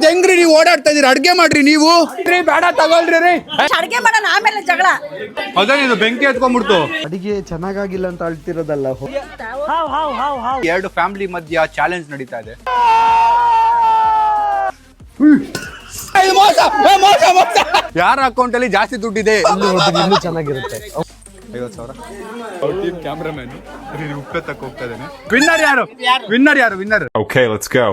ಹೆಂಗ್ರಿ ನೀವು ಓಡಾಡ್ತಾ ಇದೀರ? ಅಡ್ಗೆ ಮಾಡ್ರಿ ನೀವು. ಬೇಡ ತಗೊಳ್ರಿ ರೀ, ಅಡ್ಗೆ ಮಾಡೋಣ ಆಮೇಲೆ ಜಗಳ. ಅದೇ ಇದು ಬೆಂಕಿ ಹತ್ಕೊಂಡ್ಬಿಡ್ತು. ಅಡಿಗೆ ಚೆನ್ನಾಗಿಲ್ಲ ಅಂತ ಅಳ್ತಿರೋದಲ್ಲ. 2 ಫ್ಯಾಮಿಲಿ ಮಧ್ಯ ಚಾಲೆಂಜ್ ನಡೀತಾ ಇದೆ. ಯಾರ ಅಕೌಂಟ್ ಅಲ್ಲಿ ಜಾಸ್ತಿ ದುಡ್ಡಿದೆ ಇನ್ನೂ ಚೆನ್ನಾಗಿರುತ್ತೆ. 50,000 ಟೀಮ್ ಕ್ಯಾಮ್ರಾಮನ್ ಉಪ್ಪೆ ತಕ್ಕ ಹೋಗ್ತಾ ಇದ್ದಾನೆ. ವಿನ್ನರ್ ಯಾರು? Winner. Okay, let's go.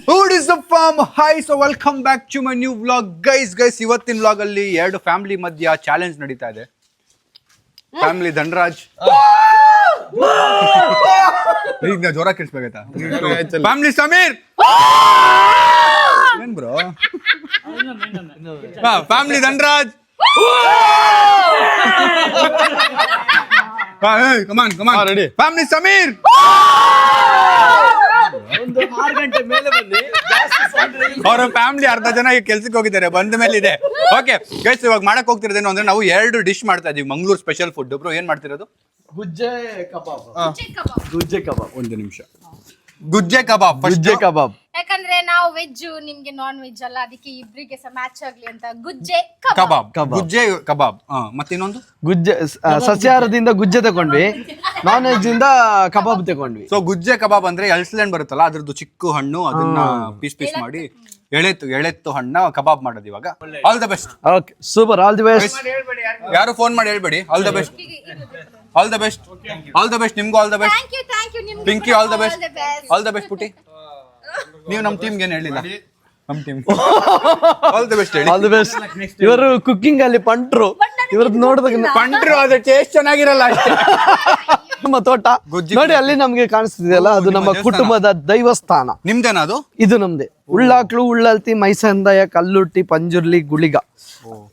Who is the farm? Hi, so welcome back to my new vlog. Guys, ಇವತ್ತಿನ vlog ಅಲ್ಲಿ 2 ಫ್ಯಾಮಿಲಿ ಮಧ್ಯ ಚಾಲೆಂಜ್ ನಡೀತಾ ಇದೆ. ಫ್ಯಾಮಿಲಿ ಧನರಾಜ್ ಈಗ ಜೋರ ಕೇಳಿಸ್ಬೇಕಾಯ್ತಾ? ಫ್ಯಾಮಿಲಿ ಸಮೀರ್ ಏನ್ ಬ್ರೋ? ಫ್ಯಾಮಿಲಿ ಧನರಾಜ್ ಕಮಾನ್ ರೆಡಿ. ಫ್ಯಾಮಿಲಿ ಸಮೀರ್ ಅವ್ರ ಫ್ಯಾಮಿಲಿ ಅರ್ಧ ಜನ ಈಗ ಕೆಲ್ಸಕ್ಕೆ ಹೋಗಿದ್ದಾರೆ, ಬಂದ ಮೇಲೆ ಇದೆ. ಓಕೆ ಗೈಸ್, ಇವಾಗ ಮಾಡಕ್ ಹೋಗ್ತಿರೋದೇನು ಅಂದ್ರೆ ನಾವು 2 ಡಿಶ್ ಮಾಡ್ತಾ ಇದೀವಿ. Mangaluru special food. ಬ್ರೋ ಏನ್ ಮಾಡ್ತಿರೋದು? ಗುಜ್ಜೆ ಕಬಾಬ್. ಒಂದು ನಿಮಿಷ. ಗುಜ್ಜೆ ಕಬಾಬ್. ಯಾಕಂದ್ರೆ ನಾವು ವೆಜ್, ನಿಮ್ಗೆ ನಾನ್ ವೆಜ್ ಅಲ್ಲ, ಅದಕ್ಕೆ ಇಬ್ರಿಗೆ ಮ್ಯಾಚ್ ಆಗ್ಲಿ ಅಂತ ಗುಜ್ಜೆ ಕಬಾಬ್. ಮತ್ತೆ ಇನ್ನೊಂದು ಗುಜ್ಜೆ ಸಸ್ಯಾಹಾರದಿಂದ ಗುಜ್ಜೆ ತಗೊಂಡ್ವಿ, ನಾನ್ ವೆಜ್ ಇಂದ ಕಬಾಬ್ ತಗೊಂಡ್ವಿ. ಸೊ ಗುಜ್ಜೆ ಕಬಾಬ್ ಅಂದ್ರೆ ಎಳ್ಸ್ಲೆಂಡ್ ಬರುತ್ತಲ್ಲ, ಅದ್ರದ್ದು ಚಿಕ್ಕ ಹಣ್ಣು, ಅದನ್ನ ಪೀಸ್ ಮಾಡಿ ಎಳೆತ್ತು ಹಣ್ಣ ಕಬಾಬ್ ಮಾಡೋದು ಇವಾಗ. All the best. Okay, super, all the best. ಯಾರು ಫೋನ್ ಮಾಡಿ ಹೇಳ್ಬೇಡಿ. All the best. ನಿಮ್ಗೂ all the best. Thank you ನಿಮ್ಗೆ. Pinky all the best. ಪುಟಿ ನೀವು ನಮ್ ಟೀಮ್ಗೆ ಏನು ಹೇಳಿಲ್ಲ. ನಮ್ ಟೀಮ್ ಆಲ್ ದ ಬೆಸ್ಟ್ ಹೇಳಿ. All the best. ಇವರು ಕುಕಿಂಗ್ ಅಲ್ಲಿ ಪಂಟ್ರು. ಇವ್ರದ್ದು ನೋಡಿದಾಗ ಪಂಟ್ರು, ಅದು ಟೇಸ್ಟ್ ಚೆನ್ನಾಗಿರಲ್ಲ ಅಷ್ಟೇ. ನಮ್ಮ ತೋಟ ನೋಡಿ ಅಲ್ಲಿ ನಮ್ಗೆ ಕಾಣಿಸ್ತಿದೆಯಲ್ಲ, ಅದು ನಮ್ಮ ಕುಟುಂಬದ ದೈವಸ್ಥಾನ. ನಿಮ್ದೇನಾ ಅದು? ಇದು ನಮ್ದೆ. ಉಳ್ಳಾಕ್ಲು, ಉಳ್ಳಲ್ತಿ, ಮೈಸಂದಾಯ, ಕಲ್ಲುಟ್ಟಿ, ಪಂಜುರ್ಲಿ, ಗುಳಿಗ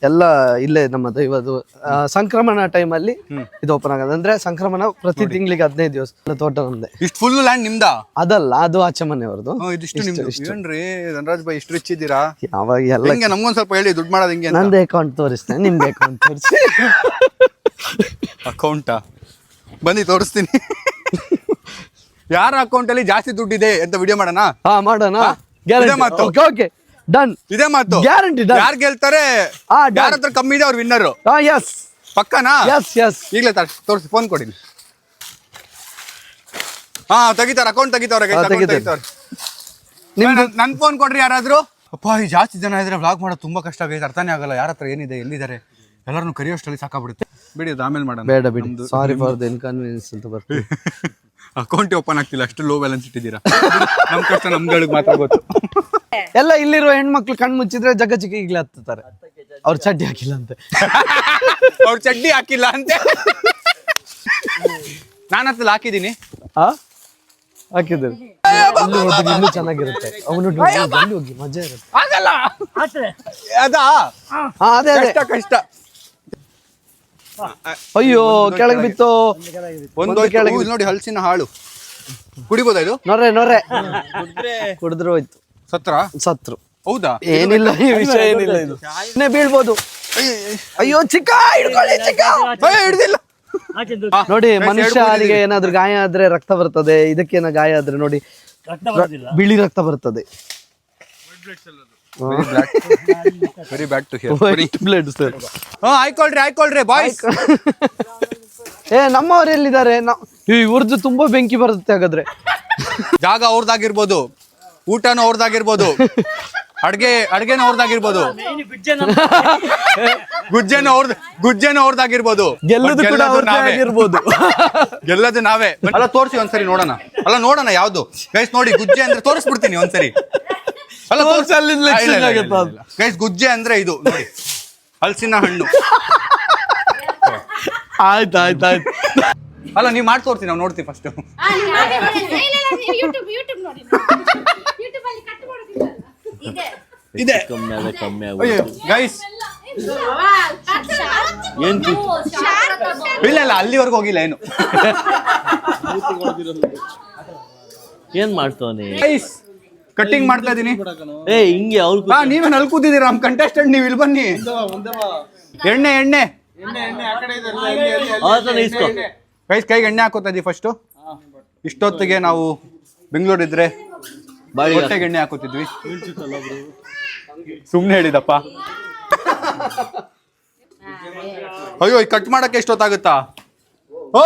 ಎಲ್ಲ ಇಲ್ಲೇ ನಮ್ಮ ದೈವದು. ಸಂಕ್ರಮಣ ಟೈಮ್ ಅಲ್ಲಿ ಇದು ಓಪನ್ ಆಗೋದು. ಅಂದ್ರೆ ಸಂಕ್ರಮಣ ಪ್ರತಿ ತಿಂಗಳಿಗೆ 15 ದಿವಸ. ತೋಟ ನಮ್ದೆ. ಇಷ್ಟು ಫುಲ್ ಲ್ಯಾಂಡ್ ನಿಮ್ದಾ? ಅದಲ್ಲ, ಅದು ಆಚೆ ಮನೆಯವ್ರದ್ದು. ಇದಿಷ್ಟು ನಿಮ್ದು. ಏನ್ರಿ ಧನರಾಜ್ ಭಾಯ್ ಇಷ್ಟು ರಿಚ್ ಇದ್ದೀರಾ? ಯಾವಾಗ ಎಲ್ಲ ನಮ್ಗೊಂದ್ ಸ್ವಲ್ಪ ಹೇಳಿ, ದುಡ್ಡು ಮಾಡೋದು ಹೆಂಗೆ? ನಂದೇ ಅಕೌಂಟ್ ತೋರಿಸ್ತೇನೆ, ನಿಮ್ದು ಅಕೌಂಟ್ ತೋರಿಸಿ. ಅಕೌಂಟಾ? ಬನ್ನಿ ತೋರಿಸ್ತೀನಿ. ಯಾರ ಅಕೌಂಟ್ ಅಲ್ಲಿ ಜಾಸ್ತಿ ದುಡ್ಡಿದೆ ಅಂತ ವಿಡಿಯೋ ಮಾಡೋಣ? ಮಾಡೋಣ. Okay, done. ಇದೇ ಮಾತು, ಗ್ಯಾರಂಟಿ. ಯಾರು ಗೆಲ್ತಾರೆ, ಯಾರ ಹತ್ರ ಕಮ್ಮಿ ಇದೆ ಅವ್ರು ವಿನ್ನರ್. ಎಸ್, ಪಕ್ಕನಾ? ಎಸ್. ಈಗಲೇ ತೋರಿಸಿ, ಫೋನ್ ಕೊಡಿ. ತೆಗಿತಾರೆ, ಅಕೌಂಟ್ ತೆಗಿತಾವ್ರೆ. ನನ್ ಫೋನ್ ಕೊಡ್ರಿ ಯಾರಾದ್ರೂ. ಅಪ್ಪ, ಈ ಜಾಸ್ತಿ ಜನ ಇದ್ರೆ ವ್ಲಾಗ್ ಮಾಡೋದು ತುಂಬಾ ಕಷ್ಟ ಆಗೈತೆ. ಅರ್ಥನೇ ಆಗಲ್ಲ ಯಾರ ಹತ್ರ ಏನಿದೆ, ಎಲ್ಲಿದ್ದಾರೆ, ಎಲ್ಲರನ್ನು ಕರಿಯೋಷ್ಟರಲ್ಲಿ ಸಾಕಾಗ್ಬಿಡುತ್ತೆ. ಬಿಡಿ, ಅದು ಆಮೇಲೆ ಮಾಡೋಣ. ಬೇಡ ಬಿಡಿ, ಸಾರಿ ಫಾರ್ ದ ಇನ್ಕನ್ವೀನಿಯನ್ಸ್ ಅಂತ ಬರ್ತೀವಿ. ಅಕೌಂಟ್ ಓಪನ್ ಆಗ್ತಿಲ್ಲ, ಅಷ್ಟು ಲೋ ಬ್ಯಾಲೆನ್ಸ್ ಇಟ್ಟಿದ್ದೀರಾ. ನಮ್ ಕಷ್ಟ ನಮ್ಗಳಿಗೆ ಮಾತ್ರ ಗೊತ್ತು. ಎಲ್ಲ ಇಲ್ಲಿರುವ ಹೆಣ್ಮಕ್ಳು ಕಣ್ ಮುಚ್ಚಿದ್ರೆ ಜಗ್ಗ ಚಿಕ್ಕ ಈಗಲೇ ಹತ್ತಾರೆ. ಅವ್ರ ಚಡ್ಡಿ ಹಾಕಿಲ್ಲ ಅಂತೆ. ನಾನು ಹತ್ತಲ್ಲಿ ಹಾಕಿದ್ದೀನಿ. ಹಾಕಿದ್ರು ಇನ್ನೂ ಚೆನ್ನಾಗಿರುತ್ತೆ. ಅವನು ಹೋಗಿ ಮಜಾ ಇರುತ್ತೆ. ಆಗಲ್ಲ ಅದಾ? ಅದೇ ಕಷ್ಟ. ಅಯ್ಯೋ, ಕೆಳಗೆ ಬಿತ್ತು. ಒಂದು ಕೆಳಗೆ ನೋಡಿ, ಹಲಸಿನ ಹಾಳು. ಕುಡಿಬೋದಾ ಇದು? ನೊರೆ ಕುಡಿದ್ರು ಹೋಯ್ತು. ಸತ್ರು. ಹೌದಾ? ಏನಿಲ್ಲ, ಈ ವಿಷಯ ಏನಿಲ್ಲ. ಇದು ಬೀಳ್ಬೋದು. ಅಯ್ಯೋ, ಚಿಕ್ಕ ಹಿಡ್ದಿಲ್ಲ ನೋಡಿ. ಮನುಷ್ಯನಿಗೆ ಏನಾದ್ರು ಗಾಯ ಆದ್ರೆ ರಕ್ತ ಬರ್ತದೆ, ಇದಕ್ಕೇನ ಗಾಯ ಆದ್ರೆ ನೋಡಿ ಬಿಳಿ ರಕ್ತ ಬರ್ತದೆ. Very bad to hear. Blood sir. ಆಯ್ಕೊಳ್ರಿ ಬಾಯ್ಸ್. ನಮ್ಮವ್ರು ಎಲ್ಲಿದ್ದಾರೆ? ಇವ್ರದ್ದು ತುಂಬಾ ಬೆಂಕಿ ಬರುತ್ತೆ. ಹಾಗಾದ್ರೆ ಜಾಗ ಅವ್ರದ್ದಾಗಿರ್ಬೋದು, ಊಟನೂ ಅವ್ರದ್ದಾಗಿರ್ಬೋದು, ಅಡ್ಗೆನೂ ಅವ್ರದ್ದಾಗಿರ್ಬೋದು, ಗುಜ್ಜೆನೂ ಅವ್ರದ್ದಾಗಿರ್ಬೋದು, ಗೆಲ್ಲದು ಕೂಡ ಅವ್ರದ್ದಾಗಿರ್ಬೋದು. ಗೆಲ್ಲದು ನಾವೇ. ಅಲ್ಲ, ತೋರಿಸಿ ಒಂದ್ಸರಿ ನೋಡೋಣ ಯಾವ್ದು. ಗೈಸ್ ನೋಡಿ, ಗುಜ್ಜೆ ಅಂದ್ರೆ ತೋರಿಸ್ಬಿಡ್ತೀನಿ ಒಂದ್ಸರಿ. ಅಲ್ಲ, ಗೈಸ್, ಗುಜ್ಜೆ ಅಂದ್ರೆ ಇದು ನೋಡಿ, ಹಲಸಿನ ಹಣ್ಣು. ಆಯ್ತು. ಅಲ್ಲ, ನೀವ್ ಮಾಡಿ ತೋರ್ತೀನಿ, ನಾವು ನೋಡ್ತೀವಿ ಫಸ್ಟ್. ಇದೆ ಗೈಸ್. ಇಲ್ಲ, ಅಲ್ಲಿವರೆಗೂ ಹೋಗಿಲ್ಲ. ಏನ್ ಮಾಡ್ತಾನೆ? ಕಟ್ಟಿಂಗ್ ಮಾಡ್ತಾ ಇದೀನಿ. ಹಿಂಗೆ ಅವ್ರು ನೀವೇನ್ ಅಲ್ಲಿ ಕೂತಿದ್ದೀರಾ? ನಮ್ ಕಂಟೆಸ್ಟೆಂಟ್, ನೀವ್ ಇಲ್ಲಿ ಬನ್ನಿ. ಎಣ್ಣೆ ಕೈಗೆ ಎಣ್ಣೆ ಹಾಕೋತಾ ಇದೀವಿ ಫಸ್ಟು. ಇಷ್ಟೊತ್ತಿಗೆ ನಾವು ಬೆಂಗಳೂರು ಇದ್ರೆ ಹೊಟ್ಟೆಗೆ ಎಣ್ಣೆ ಹಾಕೋತಿದ್ವಿ. ಸುಮ್ನೆ ಹೇಳಿದಪ್ಪ. ಅಯ್ಯೋ ಕಟ್ ಮಾಡಕ್ಕೆ ಎಷ್ಟೊತ್ತಾಗುತ್ತಾ? ಓ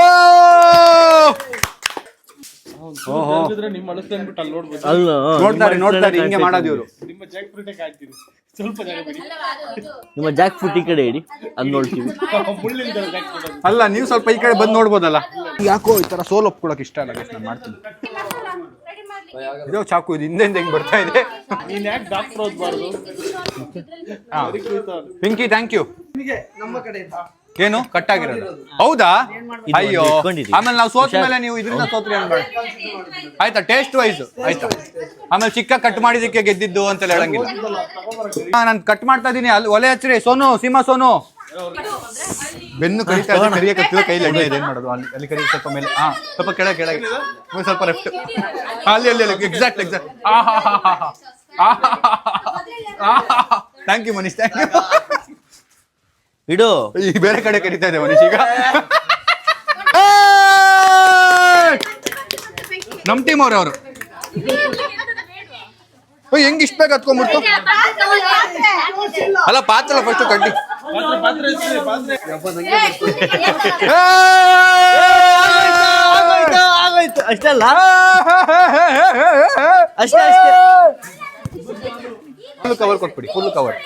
ನೋಡ್ತಾರೆ ಹಿಂಗೆ ಮಾಡೋದು ಇವರು. ನಿಮ್ಮ ಜಾಕ್ ಫ್ರೂಟ್ ಈ ಕಡೆ ಇಡಿ, ಅದ್ ನೋಡ್ತೀವಿ. ಅಲ್ಲ ನೀವು ಸ್ವಲ್ಪ ಈ ಕಡೆ ಬಂದು ನೋಡ್ಬೋದಲ್ಲ. ಯಾಕೋ ಈ ತರ ಸೋಲ್ ಒಪ್ಕೊಳಕ್ ಇಷ್ಟ ಅಲ್ಲ, ನಾನು ಮಾಡ್ತೀನಿ. ಇದೋ ಚಾಕು ಇದು ಹಿಂದೆ ಹೆಂಗ್ ಬರ್ತಾ ಇದೆ. Pinky thank you. ನಮ್ಮ ಕಡೆಯಿಂದ ಏನು ಕಟ್ ಆಗಿರೋದು? ಹೌದಾ? ಅಯ್ಯೋ, ಆಮೇಲೆ ನಾವು ಸೋತ ಮೇಲೆ ನೀವು ಇದರಿಂದ ಸೋತ್ರಿ ಅನ್ಬೇಡ ಆಯ್ತಾ? ಟೇಸ್ಟ್ ವೈಸ್ ಆಯ್ತಾ? ಆಮೇಲೆ ಚಿಕ್ಕ ಕಟ್ ಮಾಡಿದಕ್ಕೆ ಗೆದ್ದಿದ್ದು ಅಂತ ಹೇಳಂಗಿಲ್ಲ. ನಾನು ಕಟ್ ಮಾಡ್ತಾ ಇದೀನಿ. ಅಲ್ಲಿ ಒಲೆ ಹಚ್ಚ್ರಿ ಸೋನು, ಸೀಮಾ ಸೋನು. ಬೆನ್ನು ಕರಿತಾ ಇದೆ, ಕರಿಯಕತ್ತಿಲ್ಲ, ಕೈಲಿ ಎಣ್ಣೆ ಇದೆ. ಏನ್ ಮಾಡೋದು? ಅಲ್ಲಿ ಕರಿ ಸ್ವಲ್ಪ ಮೇಲೆ, ಹಾ ಸ್ವಲ್ಪ ಕೆಳಗೆ ಸ್ವಲ್ಪ ಲೆಫ್ಟ್, ಅಲ್ಲಿ exact. Thank you Manish, thank you. ಇಡು, ಈ ಬೇರೆ ಕಡೆ ಕರಿತಾ ಇದೆ ಮನೀಶ್ ಈಗ. ನಮ್ ಟೀಮ್ ಅವ್ರವ್ರು ಹೆಂಗ್ ಇಷ್ಟ ಬೇಗ ಹತ್ಕೊಂಡ್ಬಿಡ್ತು. ಅಲ್ಲ ಪಾತ್ರ ಫಸ್ಟ್ ಕಡ್ಡಿ. ಅಷ್ಟೇ ಅಲ್ಲ, ಫುಲ್ ಕವರ್ ಕೊಟ್ಬಿಡಿ, ಫುಲ್ ಕವರ್.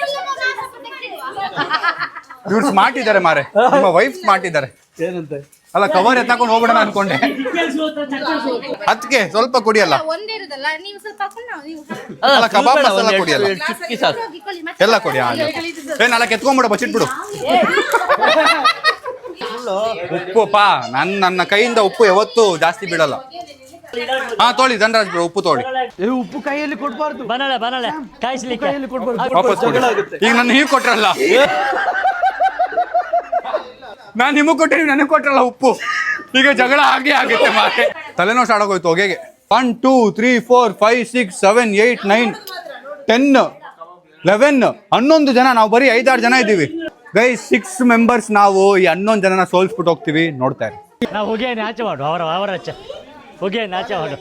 ಇವ್ರು ಸ್ಮಾರ್ಟ್ ಇದ್ದಾರೆ ಮಾರೆ, ನಿಮ್ಮ ವೈಫ್ ಸ್ಮಾರ್ಟ್ ಇದ್ದಾರೆ. ಏನಂತೆ? ಅಲ್ಲ ಕವರ್ ಎತ್ತಾಕೊಂಡು ಹೋಗ್ಬಿಡೋಣ ಅನ್ಕೊಂಡೆ. ಅದಕ್ಕೆ ಸ್ವಲ್ಪ ಕುಡಿಯಲ್ಲ. ಒಂದೇ ಇರುದಲ್ಲ, ನೀವು ಸ್ವಲ್ಪ ಹಾಕೊಂಡು ನೀವು ಅಲ್ಲ ಕಬಾಬ್ ಮಸಾಲ ಕುಡಿಯಲ್ಲ, ಚುಟ್ಕಿ ಸಾಕು. ಎಲ್ಲ ಕೊಡಿ. ನಾಲ್ಕು ಎತ್ಕೊಂಡ್ಬಿಡು, ಬಚ್ಚಿಟ್ಬಿಡು. ಉಪ್ಪು ಪಾ, ನನ್ನ ಕೈಯಿಂದ ಉಪ್ಪು ಯಾವತ್ತೂ ಜಾಸ್ತಿ ಬಿಡಲ್ಲ. ಹಾ ತೊಳಿ ಧನರಾಜ್ ಬ್ರೋ, ಉಪ್ಪು ತೊಳಿ. ಉಪ್ಪು ಕೈಯಲ್ಲಿ ಕೊಡ್ಬಾರ್ದು, ಬನಾಳೆ ಕಾಯಿಸ್ಲಿಕ್ಕೆ ಕೈಯಲ್ಲಿ ಕೊಡ್ಬಾರ್ದು. ವಾಪಸ್ ಕೊಡಿ. ಈಗ ನನ್ನ ಹೀಗೆ ಕೊಟ್ರಲ್ಲ, ನಾನು ನಿಮಗೆ ಕೊಟ್ಟೆ, ನೀವು ನನಗೆ ಕೊಟ್ರಲ್ಲ ಉಪ್ಪು. ಈಗ ಜಗಳ ಹಾಗೆ ಆಗುತ್ತೆ ಮಾತೆ. ತಲೆನೋವು ಸ್ಟಾರ್ಟ್ ಆಗೋಯ್ತು ಹೊಗೆಗೆ. 1 2 3 4 5 6 7 8 9 10 11 11 ಜನ. ನಾವು ಬರೀ 5-6 ಜನ ಇದ್ದೀವಿ ಗೈಸ್. 6 ಮೆಂಬರ್ಸ್ ನಾವು ಈ 11 ಜನನ ಸೋಲ್ಸ್ಬಿಟ್ಟು ಹೋಗ್ತೀವಿ. ನೋಡ್ತಾ ಇರಿ. ನಾವು ಹೋಗಿ ಆಚೆ ಮಾಡು, ಅವರ ಆಚೆ ಹೋಗಿ ಆಚೆ ಮಾಡು.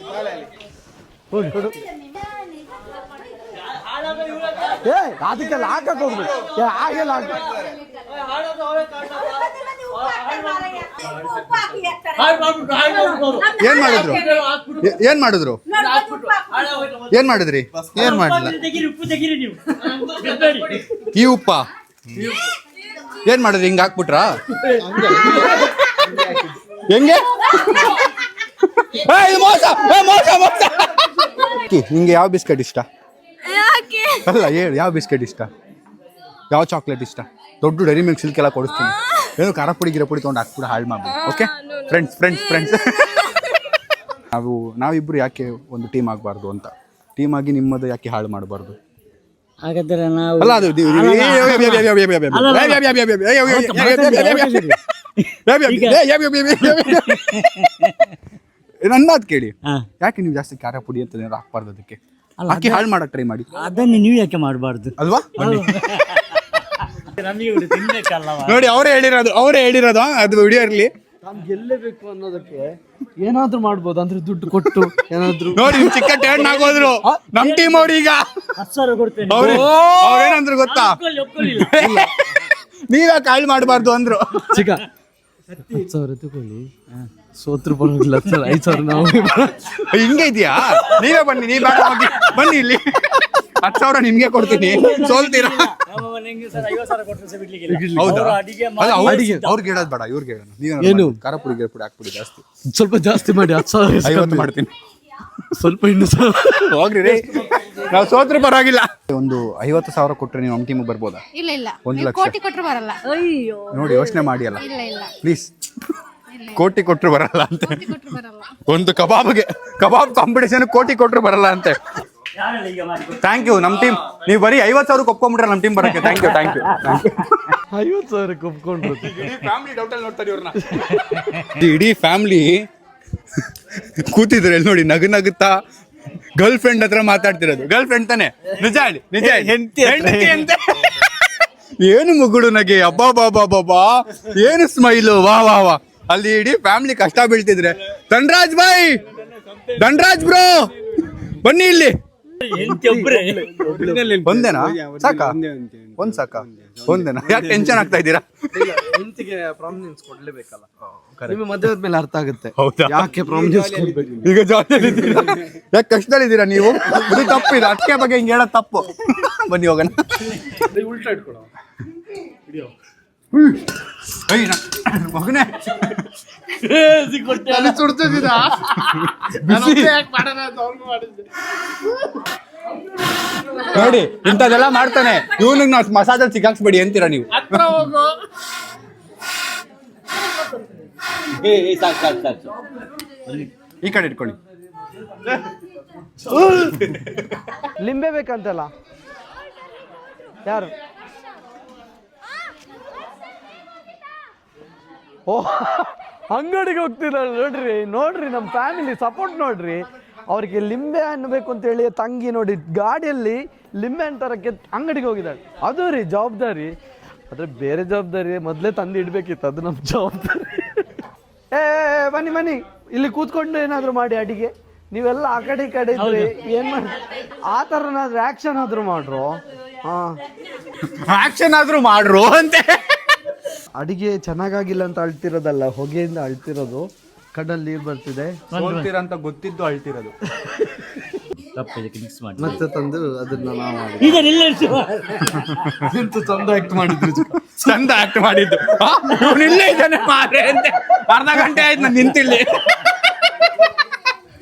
ಅದಕ್ಕೆಲ್ಲ ಹಾಕಕ್ ಹೋಗ್ಬೇಕು, ಹಾಗೆಲ್ಲ ಏನ್ ಮಾಡಿದ್ರು? ಏನ್ ಮಾಡಿದ್ರು? ಏನ್ ಮಾಡಿದ್ರಿ? ಏನ್ ಮಾಡಿಲ್ಲ. ಈ ಉಪ್ಪ ಏನ್ ಮಾಡಿದ್ರಿ? ಹಿಂಗ ಹಾಕ್ಬಿಟ್ರಾ? ಹೆಂಗೆ? ನಿಂಗೆ ಯಾವ ಬಿಸ್ಕೆಟ್ ಇಷ್ಟ? ಅಲ್ಲ ಹೇಳು, ಯಾವ ಬಿಸ್ಕೆಟ್ ಇಷ್ಟ? ಯಾವ ಚಾಕ್ಲೇಟ್ ಇಷ್ಟ? ದೊಡ್ಡ ಡೈರಿ ಮಿಲ್ಕ್ ಸಿಲ್ಕ್ ಎಲ್ಲ ಕೊಡಿಸ್ತೀನಿ. ಏನು ಖಾರ ಪುಡಿ ಗಿರ ಪುಡಿ ತೊಗೊಂಡು ಹಾಕ್ಬಿಡ ಹಾಳು ಮಾಡ್ಬೋದು. ಓಕೆ ಫ್ರೆಂಡ್ಸ್ ನಾವಿಬ್ರು ಯಾಕೆ ಒಂದು ಟೀಮ್ ಆಗಬಾರ್ದು ಅಂತ. ಟೀಮ್ ಆಗಿ ನಿಮ್ಮದು ಯಾಕೆ ಹಾಳು ಮಾಡಬಾರ್ದು? ಹಾಗಾದ್ರೆ ನಾವು ಅಲ್ಲ ಅದು ನನ್ನದ್ ಕೇಳಿ, ಯಾಕೆ ನೀವು ಜಾಸ್ತಿ ಖಾರ ಪುಡಿ ಅಂತ ಹಾಕ್ಬಾರ್ದು? ಅದಕ್ಕೆ ಹಾಕಿ ಹಾಳು ಮಾಡಕ್ ಟ್ರೈ ಮಾಡಿ. ಅದನ್ನ ನೀವು ಯಾಕೆ ಮಾಡಬಾರ್ದು ಅಲ್ವಾ? ನಮಗೆ ತಿನ್ಬೇಕಲ್ಲ. ನೋಡಿ ಅವರೇ ಹೇಳಿರೋದು ಅದು ವಿಡಿಯೋ ಇರ್ಲಿ. ನಾನು ಗೆಲ್ಲಬೇಕು ಅನ್ನೋದಕ್ಕೆ ಏನಾದ್ರೂ ಮಾಡ್ಬೋದು, ಅಂದ್ರೆ ದುಡ್ಡು ಕೊಟ್ಟು ಏನಾದ್ರು. ನೋಡಿ ಚಿಕ್ಕ ಟರ್ನ್ ಆಗೋದ್ರು ನಮ್ ಟೀಮ್ ಅವ್ರು. ಈಗ 10,000 ಕೊಡ್ತೇನೆ. ಅವ್ರೇನಂದ್ರು ಗೊತ್ತಾ? ನೀವ್ಯಾಕೆ ಹಾಳು ಮಾಡಬಾರ್ದು ಅಂದ್ರು. ಚಿಕ್ಕ 10,000 ತಗೊಳ್ಳಿ, ಸೋತ್ರು ಬರೋದಿಲ್ಲ 5,000 ನಾವು. ಹಿಂಗೆ ಇದೆಯಾ? ನೀವೇ ಬನ್ನಿ, ನೀವ್ ಬೇಡ ಹೋಗಿ ಬನ್ನಿ ಇಲ್ಲಿ. 10,000 ನಿಮ್ಗೆ ಕೊಡ್ತೀನಿ, ಸೋಲ್ತೀರಾ? ಹೌದಾ? ಅವ್ರಿಗೆ ಹೇಳೋದ್ ಬೇಡ, ಇವ್ರಿಗೆ ಹೇಳೋಣ. ಏನು? ಖಾರ ಪುಡಿ ಗಿರ ಪುಡಿ ಹಾಕ್ಬಿಡಿ ಜಾಸ್ತಿ, ಸ್ವಲ್ಪ ಜಾಸ್ತಿ ಮಾಡಿ. 10,000 50 ಮಾಡ್ತೀನಿ. ಸ್ವಲ್ಪ ಇನ್ನು ಹೋಗ್ರಿ ರೀ, ನಾವು ಸೋತ್ರು ಪರವಾಗಿಲ್ಲ. ಒಂದು 50,000 ಕೊಟ್ರೆ ನೀವು ನಮ್ಮ ಟೀಮಿಗೆ ಬರ್ಬೋದಾ? ಇಲ್ಲ 1 ಲಕ್ಷ ಕೋಟಿ ಕೊಟ್ಟರು ಬರಲ್ಲ. ನೋಡಿ ಯೋಚನೆ ಮಾಡಿ ಅಲ್ಲ ಇಲ್ಲ ಪ್ಲೀಸ್. ಕೋಟಿ ಕೊಟ್ರು ಬರಲ್ಲ ಅಂತೆ. ಕೊಟ್ಟರು ಬರಲ್ಲ. ಒಂದು ಕಬಾಬ್ ಕಾಂಪಿಟೇಷನ್ ಕೋಟಿ ಕೊಟ್ರು ಬರಲ್ಲ ಅಂತೆ. ಥ್ಯಾಂಕ್ ಯು ನಮ್ ಟೀಮ್. ನೀವು ಬರೀ 50,000 ಒಪ್ಕೊಂಡ್ಬಿಟ್ರೆ ನಮ್ ಟೀಮ್ ಬರಕ್ಕೆ. ಥ್ಯಾಂಕ್ ಯು 50,000 ಒಪ್ಕೊಂಡ್ರು. ಇಡೀ ಫ್ಯಾಮಿಲಿ ಕೂತಿದ್ರು ಎಲ್ಲಿ ನೋಡಿ, ನಗುತ್ತಾ ಗರ್ಲ್ ಫ್ರೆಂಡ್ ಹತ್ರ ಮಾತಾಡ್ತಿರೋದು. ಗರ್ಲ್ ಫ್ರೆಂಡ್ ತಾನೆ? ನಿಜ ಹೇಳಿ, ಹೆಂಡತಿ ಅಂತೆ. ಏನು ಮುಗುಳು ನಗೆ ಅಬ್ಬಾ ಬಾಬಾ ಬಾಬಾ, ಏನು ಸ್ಮೈಲು, ವಾ ವಾ ವಾ. ಅಲ್ಲಿ ಇಡೀ ಫ್ಯಾಮಿಲಿ ಕಷ್ಟ ಬೀಳ್ತಿದ್ರೆ ಧನ್ರಾಜ್ ಬಾಯ್, ಧನ್ರಾಜ್ ಬ್ರೋ ಬನ್ನಿ ಇಲ್ಲಿ. ಒಂದೇನಾ ಸಾಕಾ? ಒಂದ್ ಸಾಕಾ? ಒಂದೇನಾ? ಯಾಕೆ ಟೆನ್ಷನ್ ಆಗ್ತಾ ಇದ್ದೀರಾ? ಹೆಂಡತಿಗೆ ಪ್ರಾಮಿನೆನ್ಸ್ ಕೊಡ್ಲೇಬೇಕಲ್ಲ. ನಿಮಗೆ ಮದುವೆ ಆದ್ಮೇಲೆ ಅರ್ಥ ಆಗುತ್ತೆ ಹೌದಾ? ಯಾಕೆ ಪ್ರಾಮಿನೆನ್ಸ್ ಕೊಡ್ಬೇಕು. ಈಗ ಜಾಲಿಯಲ್ಲಿದ್ದೀರಾ? ಯಾಕೆ ಕಷ್ಟದಲ್ಲಿದ್ದೀರಾ ನೀವು? ಇದು ತಪ್ಪಿದೆ, ಅಟ್ಕೆ ಬಗ್ಗೆ ಹಿಂಗೆ ಹೇಳೋದು ತಪ್ಪು. ಬನ್ನಿ ಹೋಗೋಣ. ಉಲ್ಟಾ ಇಟ್ಕೊಳ ಮಗನೇ ನೋಡಿ ಇಂಥದೆಲ್ಲ ಮಾಡ್ತಾನೆ ಇವನಿಗೆ ನಾವು ಮಸಾಜಲ್ಲಿ ಸಿಕ್ಕಾಕ್ಸ್ಬೇಡಿ ಅಂತೀರಾ ನೀವು? ಈ ಕಡೆ ಇಟ್ಕೊಳ್ಳಿ. ಲಿಂಬೆ ಬೇಕಂತಲ್ಲ ಯಾರು? ಓ ಅಂಗಡಿಗೆ ಹೋಗ್ತಿದ್ದಾಳೆ ನೋಡ್ರಿ, ನೋಡ್ರಿ ನಮ್ಮ ಫ್ಯಾಮಿಲಿ ಸಪೋರ್ಟ್ ನೋಡ್ರಿ. ಅವ್ರಿಗೆ ಲಿಂಬೆ ಹಣ್ಣು ಬೇಕು ಅಂತ ಹೇಳಿ ತಂಗಿ ನೋಡಿ ಗಾಡಿಯಲ್ಲಿ ಲಿಂಬೆ ಹಣ್ಣು ತರಕ್ಕೆ ಅಂಗಡಿಗೆ ಹೋಗಿದ್ದಾಳೆ. ಅದು ರೀ ಜವಾಬ್ದಾರಿ. ಆದರೆ ಬೇರೆ ಜವಾಬ್ದಾರಿ ಮೊದಲೇ ತಂದು ಇಡಬೇಕಿತ್ತು, ಅದು ನಮ್ಮ ಜವಾಬ್ದಾರಿ. ಬನ್ನಿ ಬನ್ನಿ, ಇಲ್ಲಿ ಕೂತ್ಕೊಂಡು ಏನಾದರೂ ಮಾಡಿ ಅಡಿಗೆ. ನೀವೆಲ್ಲ ಆ ಕಡೆ ಈ ಕಡೆ ಇದ್ರಿ ಏನು ಮಾಡಿ ಆ ಥರನಾದ್ರೂ ಆ್ಯಕ್ಷನ್ ಆದರೂ ಮಾಡ್ರು. ಹಾಂ ಆಕ್ಷನ್ ಆದ್ರೂ ಮಾಡ್ರು ಅಂತೆ. ಅಡಿಗೆ ಚೆನ್ನಾಗಾಗಿಲ್ಲ ಅಂತ ಅಳ್ತಿರೋದಲ್ಲ, ಹೊಗೆಯಿಂದ ಅಳ್ತಿರೋದು. ಕಣ್ಣಲ್ಲಿ ನೀರು ಬರ್ತಿದೆ ಅಂತ ಗೊತ್ತಿದ್ದು ಅಳ್ತಿರೋದು. ಮತ್ತೆ ತಂದು ಅದನ್ನ ನಾವು ಚಂದ ಆಕ್ಟ್ ಮಾಡಿದ್ರು, ಚಂದ ಆಕ್ಟ್ ಮಾಡಿದ್ದು. ಇವನು ಇಲ್ಲೇ ಇದ್ದಾನೆ ಮಾರೆ ಅಂತೆ. ಅರ್ಧ ಗಂಟೆ ಆಯ್ತು ನಾನು ನಿಂತಿಲ್ಲಿ.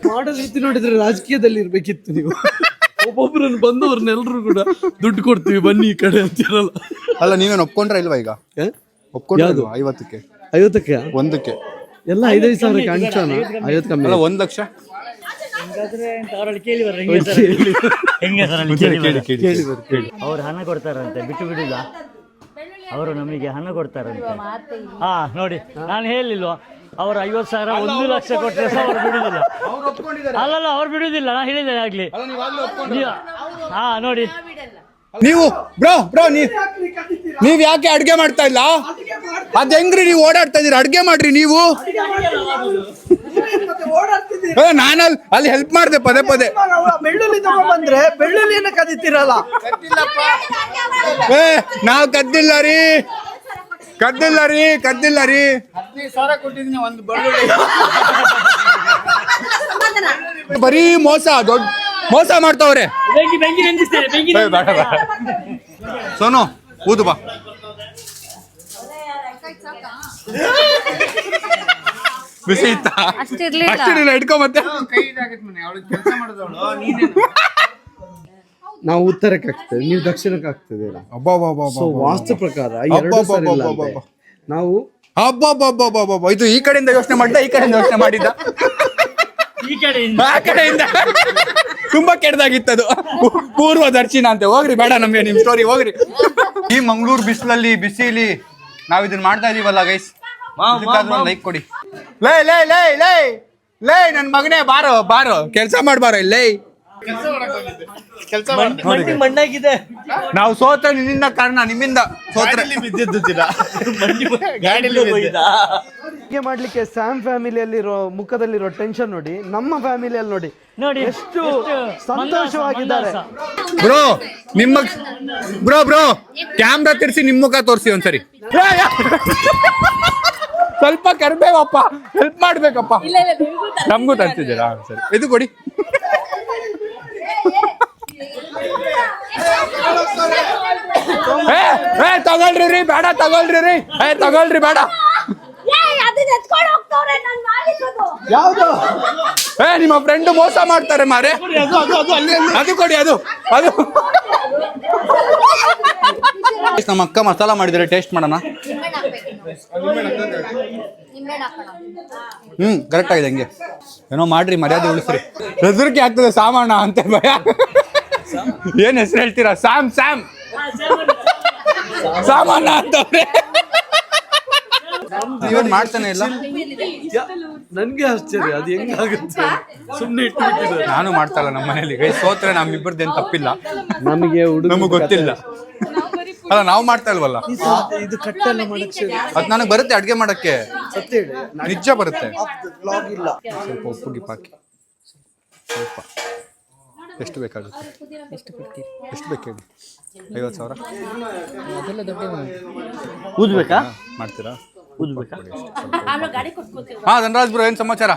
ಮಾಡೋ ರೀತಿ ನೋಡಿದ್ರೆ ರಾಜಕೀಯದಲ್ಲಿ ಇರ್ಬೇಕಿತ್ತು ನೀವು. ಒಬ್ಬೊಬ್ರನ್ನ ಬಂದವ್ರನ್ನೆಲ್ಲರೂ ಕೂಡ ದುಡ್ಡು ಕೊಡ್ತೀವಿ ಬನ್ನಿ ಈ ಕಡೆ ಅಂತಿರಲ್ಲ. ಅಲ್ಲ ನೀವೇನು ಒಪ್ಕೊಂಡ್ರ ಇಲ್ವಾ? ಈಗ ಒಪ್ಕೊಂಡ್ರೆ 50ಕ್ಕೆ 50ಕ್ಕೆ ಒಂದಕ್ಕೆ ಎಲ್ಲ 5,000 ಸಾವಿರಕ್ಕೆ ಅಂಚಾನ 50 ಕಮ್ಮಿ ಅಲ್ಲ 1 ಲಕ್ಷ. ಅವ್ರು ಹಣ ಕೊಡ್ತಾರಂತೆ, ಬಿಟ್ಟು ಬಿಡುದ ಅವರು ನಮಗೆ ಹಣ ಕೊಡ್ತಾರಂತೆ. ಹಾ ನೋಡಿ, ನಾನು ಹೇಳಿಲ್ವಾ ಅವ್ರು 50,000 1 ಲಕ್ಷ ಕೊಟ್ಟರೆ ಸಹ ಅವ್ರು ಬಿಡುದಿಲ್ಲ. ಅಲ್ಲಲ್ಲ ಅವ್ರು ಬಿಡುದಿಲ್ಲ, ನಾ ಹೇಳಿದ್ದೇನೆ ಆಗ್ಲಿ. ಹಾ ನೋಡಿ, ನೀವು ಬ್ರೋ ನೀವ್ ಯಾಕೆ ಅಡ್ಗೆ ಮಾಡ್ತಾ ಇಲ್ಲ? ಅದ್ ಹೆಂಗ್ರಿ ನೀವು ಓಡಾಡ್ತಾ ಇದೀರ? ಅಡ್ಗೆ ಮಾಡ್ರಿ ನೀವು. ನಾನು ಅಲ್ಲಿ ಹೆಲ್ಪ್ ಮಾಡ್ದೆ ಪದೇ ಪದೇ. ಬೆಳ್ಳುಳ್ಳಿ ತಗೊಂಡ್ಬಂದ್ರೆ ಬೆಳ್ಳುಳ್ಳಿನ ಕದಿತಿರಲ್ಲ. ನಾವ್ ಕದ್ದಿಲ್ಲ ರೀ. 15,000 ಕೊಟ್ಟಿದ್ದೀನಿ ಒಂದು ಬೆಳ್ಳುಳ್ಳಿ. ಬರೀ ಮೋಸ, ದೊಡ್ಡ ಮೋಸ ಮಾಡ್ತಾವ್ರೆ. ಸೋನು ಊದು ಬಾ. ಬಿಸಿ ಇತ್ತ? ಅಷ್ಟಿರ್ಲಿಲ್ಲ, ಇಟ್ಕೊ ಮತ್ತೆ. ನಾವು ಉತ್ತರಕ್ಕೆ ಆಗ್ತದೆ, ನೀವು ದಕ್ಷಿಣಕ್ಕೆ ಆಗ್ತದೆ. ವಾಸ್ತು ಪ್ರಕಾರ ನಾವು ಇದು ಈ ಕಡೆಯಿಂದ ಯೋಚನೆ ಮಾಡಿದ್ದ, ಈ ಕಡೆಯಿಂದ ಯೋಚನೆ ಮಾಡಿದ್ದ, ಆ ಕಡೆಯಿಂದ ತುಂಬಾ ಕೆಟ್ಟದಾಗಿತ್ತದು. ಪೂರ್ವ ದರ್ಶಿನ ಅಂತೆ. ಹೋಗ್ರಿ, ಬೇಡ ನಮ್ಗೆ ನಿಮ್ ಸ್ಟೋರಿ, ಹೋಗ್ರಿ. ಈ ಮಂಗಳೂರು ಬಿಸಿಲಲ್ಲಿ ಬಿಸಿಲಿ ನಾವ್ ಇದನ್ನ ಮಾಡ್ತಾ ಇದೀವಲ್ಲ ಗೈಸ್, ಲೈಕ್ ಕೊಡಿ. ಲೇ ಲೇ ಲೇ ಲೇ ಲೇ ನನ್ ಮಗನೇ, ಬಾರೋ ಕೆಲ್ಸ ಮಾಡ್ಬಾರ ಇಲ್ಲೇ. ಮಣ್ಣಾಗಿದೆ. ನಾವು ಸೋತ ನಿನ್ನ ಕಾರಣ, ನಿಮ್ಮಿಂದ ಸೋತ್ರೆ ಬಿದ್ದಿದ್ದು ಮಾಡ್ಲಿಕ್ಕೆ ಸ್ಯಾಮ್ ಫ್ಯಾಮಿಲಿಯಲ್ಲಿರೋ ಮುಖದಲ್ಲಿರೋ ಟೆನ್ಷನ್ ನೋಡಿ, ನಮ್ಮ ಫ್ಯಾಮಿಲಿಯಲ್ಲಿ ನೋಡಿ ಎಷ್ಟು ಸಂತೋಷವಾಗಿದ್ದಾರೆ. ಬ್ರೋ ಕ್ಯಾಮ್ರಾ ತಿರ್ಸಿ ನಿಮ್ ಮುಖ ತೋರಿಸಿ ಒಂದ್ಸರಿ. ಸ್ವಲ್ಪ ಕರ್ಬೇವಪ್ಪ, ಹೆಲ್ಪ್ ಮಾಡ್ಬೇಕಪ್ಪ. ನಮ್ಗೂ ತರ್ತಿದ್ದೀರಾ? ಸರಿ, ಇದು ಕೊಡಿ. ತಗೊಳ್ರಿ ಬೇಡ, ತಗೊಳ್ರಿ ಬೇಡ. ಯಾವ್ದು? ನಿಮ್ಮ ಫ್ರೆಂಡ್ ಮೋಸ ಮಾಡ್ತಾರೆ ಮಾರೆ. ಅದು ಕೊಡಿ, ಅದು. ನಮ್ಮ ಅಕ್ಕ ಮಸಾಲ ಮಾಡಿದ್ರೆ ಟೇಸ್ಟ್ ಮಾಡೋಣ. ಕರೆಕ್ಟ್ ಆಗಿದೆ. ಹಂಗೆ ಏನೋ ಮಾಡ್ರಿ, ಮರ್ಯಾದೆ ಉಳಿಸ್ರಿ. ಹೆಸರಿಕೆ ಆಗ್ತದೆ ಸಾಮಾನ ಅಂತ ಭಯ. ಏನ್ ಹೆಸರು ಹೇಳ್ತೀರಾ? ಸ್ಯಾಮ್ ಸಾಮಾನ ಅಂತವ್ರೆ. ಇವನ್ ಮಾಡ್ತಾನೆ ಇಲ್ಲ. ನನ್ಗೆ ಆಶ್ಚರ್ಯ, ಅದು ಹೆಂಗಾಗುತ್ತೆ? ಸುಮ್ಮನೆ ಇಟ್ಬಿಟ್ಟಿದ್ದಾರೆ. ನಾನು ಮಾಡ್ತಾ ಇಲ್ಲ ನಮ್ಮ ಮನೇಲಿ. ಸೋತ್ರೆ ನಮ್ಮಿಬ್ಬರದೇನು ತಪ್ಪಿಲ್ಲ, ನಮಗೆ ನಮಗ್ ಗೊತ್ತಿಲ್ಲ. ಅಲ್ಲ ನಾವು ಮಾಡ್ತಾ ಇಲ್ವಲ್ಲ. ಇದು ಕಟ್ಟೆಲ್ಲ ಮಾಡಕ್ಕೆ ಅದ್ ನನಗೆ ಬರುತ್ತೆ ಅಡ್ಗೆ ಮಾಡಕ್ಕೆ, ಸತ್ಯ ಹೇಳಿ ನಿಜ ಬರುತ್ತೆ. ಲಾಗ್ ಇಲ್ಲ. ಸ್ವಲ್ಪ ಉಪ್ಪು ಗಿಪ್ಪು ಹಾಕಿ ಸ್ವಲ್ಪ. ಎಷ್ಟು ಬೇಕಾಗುತ್ತೆ? ಎಷ್ಟು ಬೇಕು ಹೇಳಿ? 50,000 ಊದ್ಬೇಕಾ? ಮಾಡ್ತೀರಾ? ಊದ್ಬೇಕಾ? ಹಾ ಧನರಾಜ್ ಬ್ರೋ, ಏನ್ ಸಮಾಚಾರ?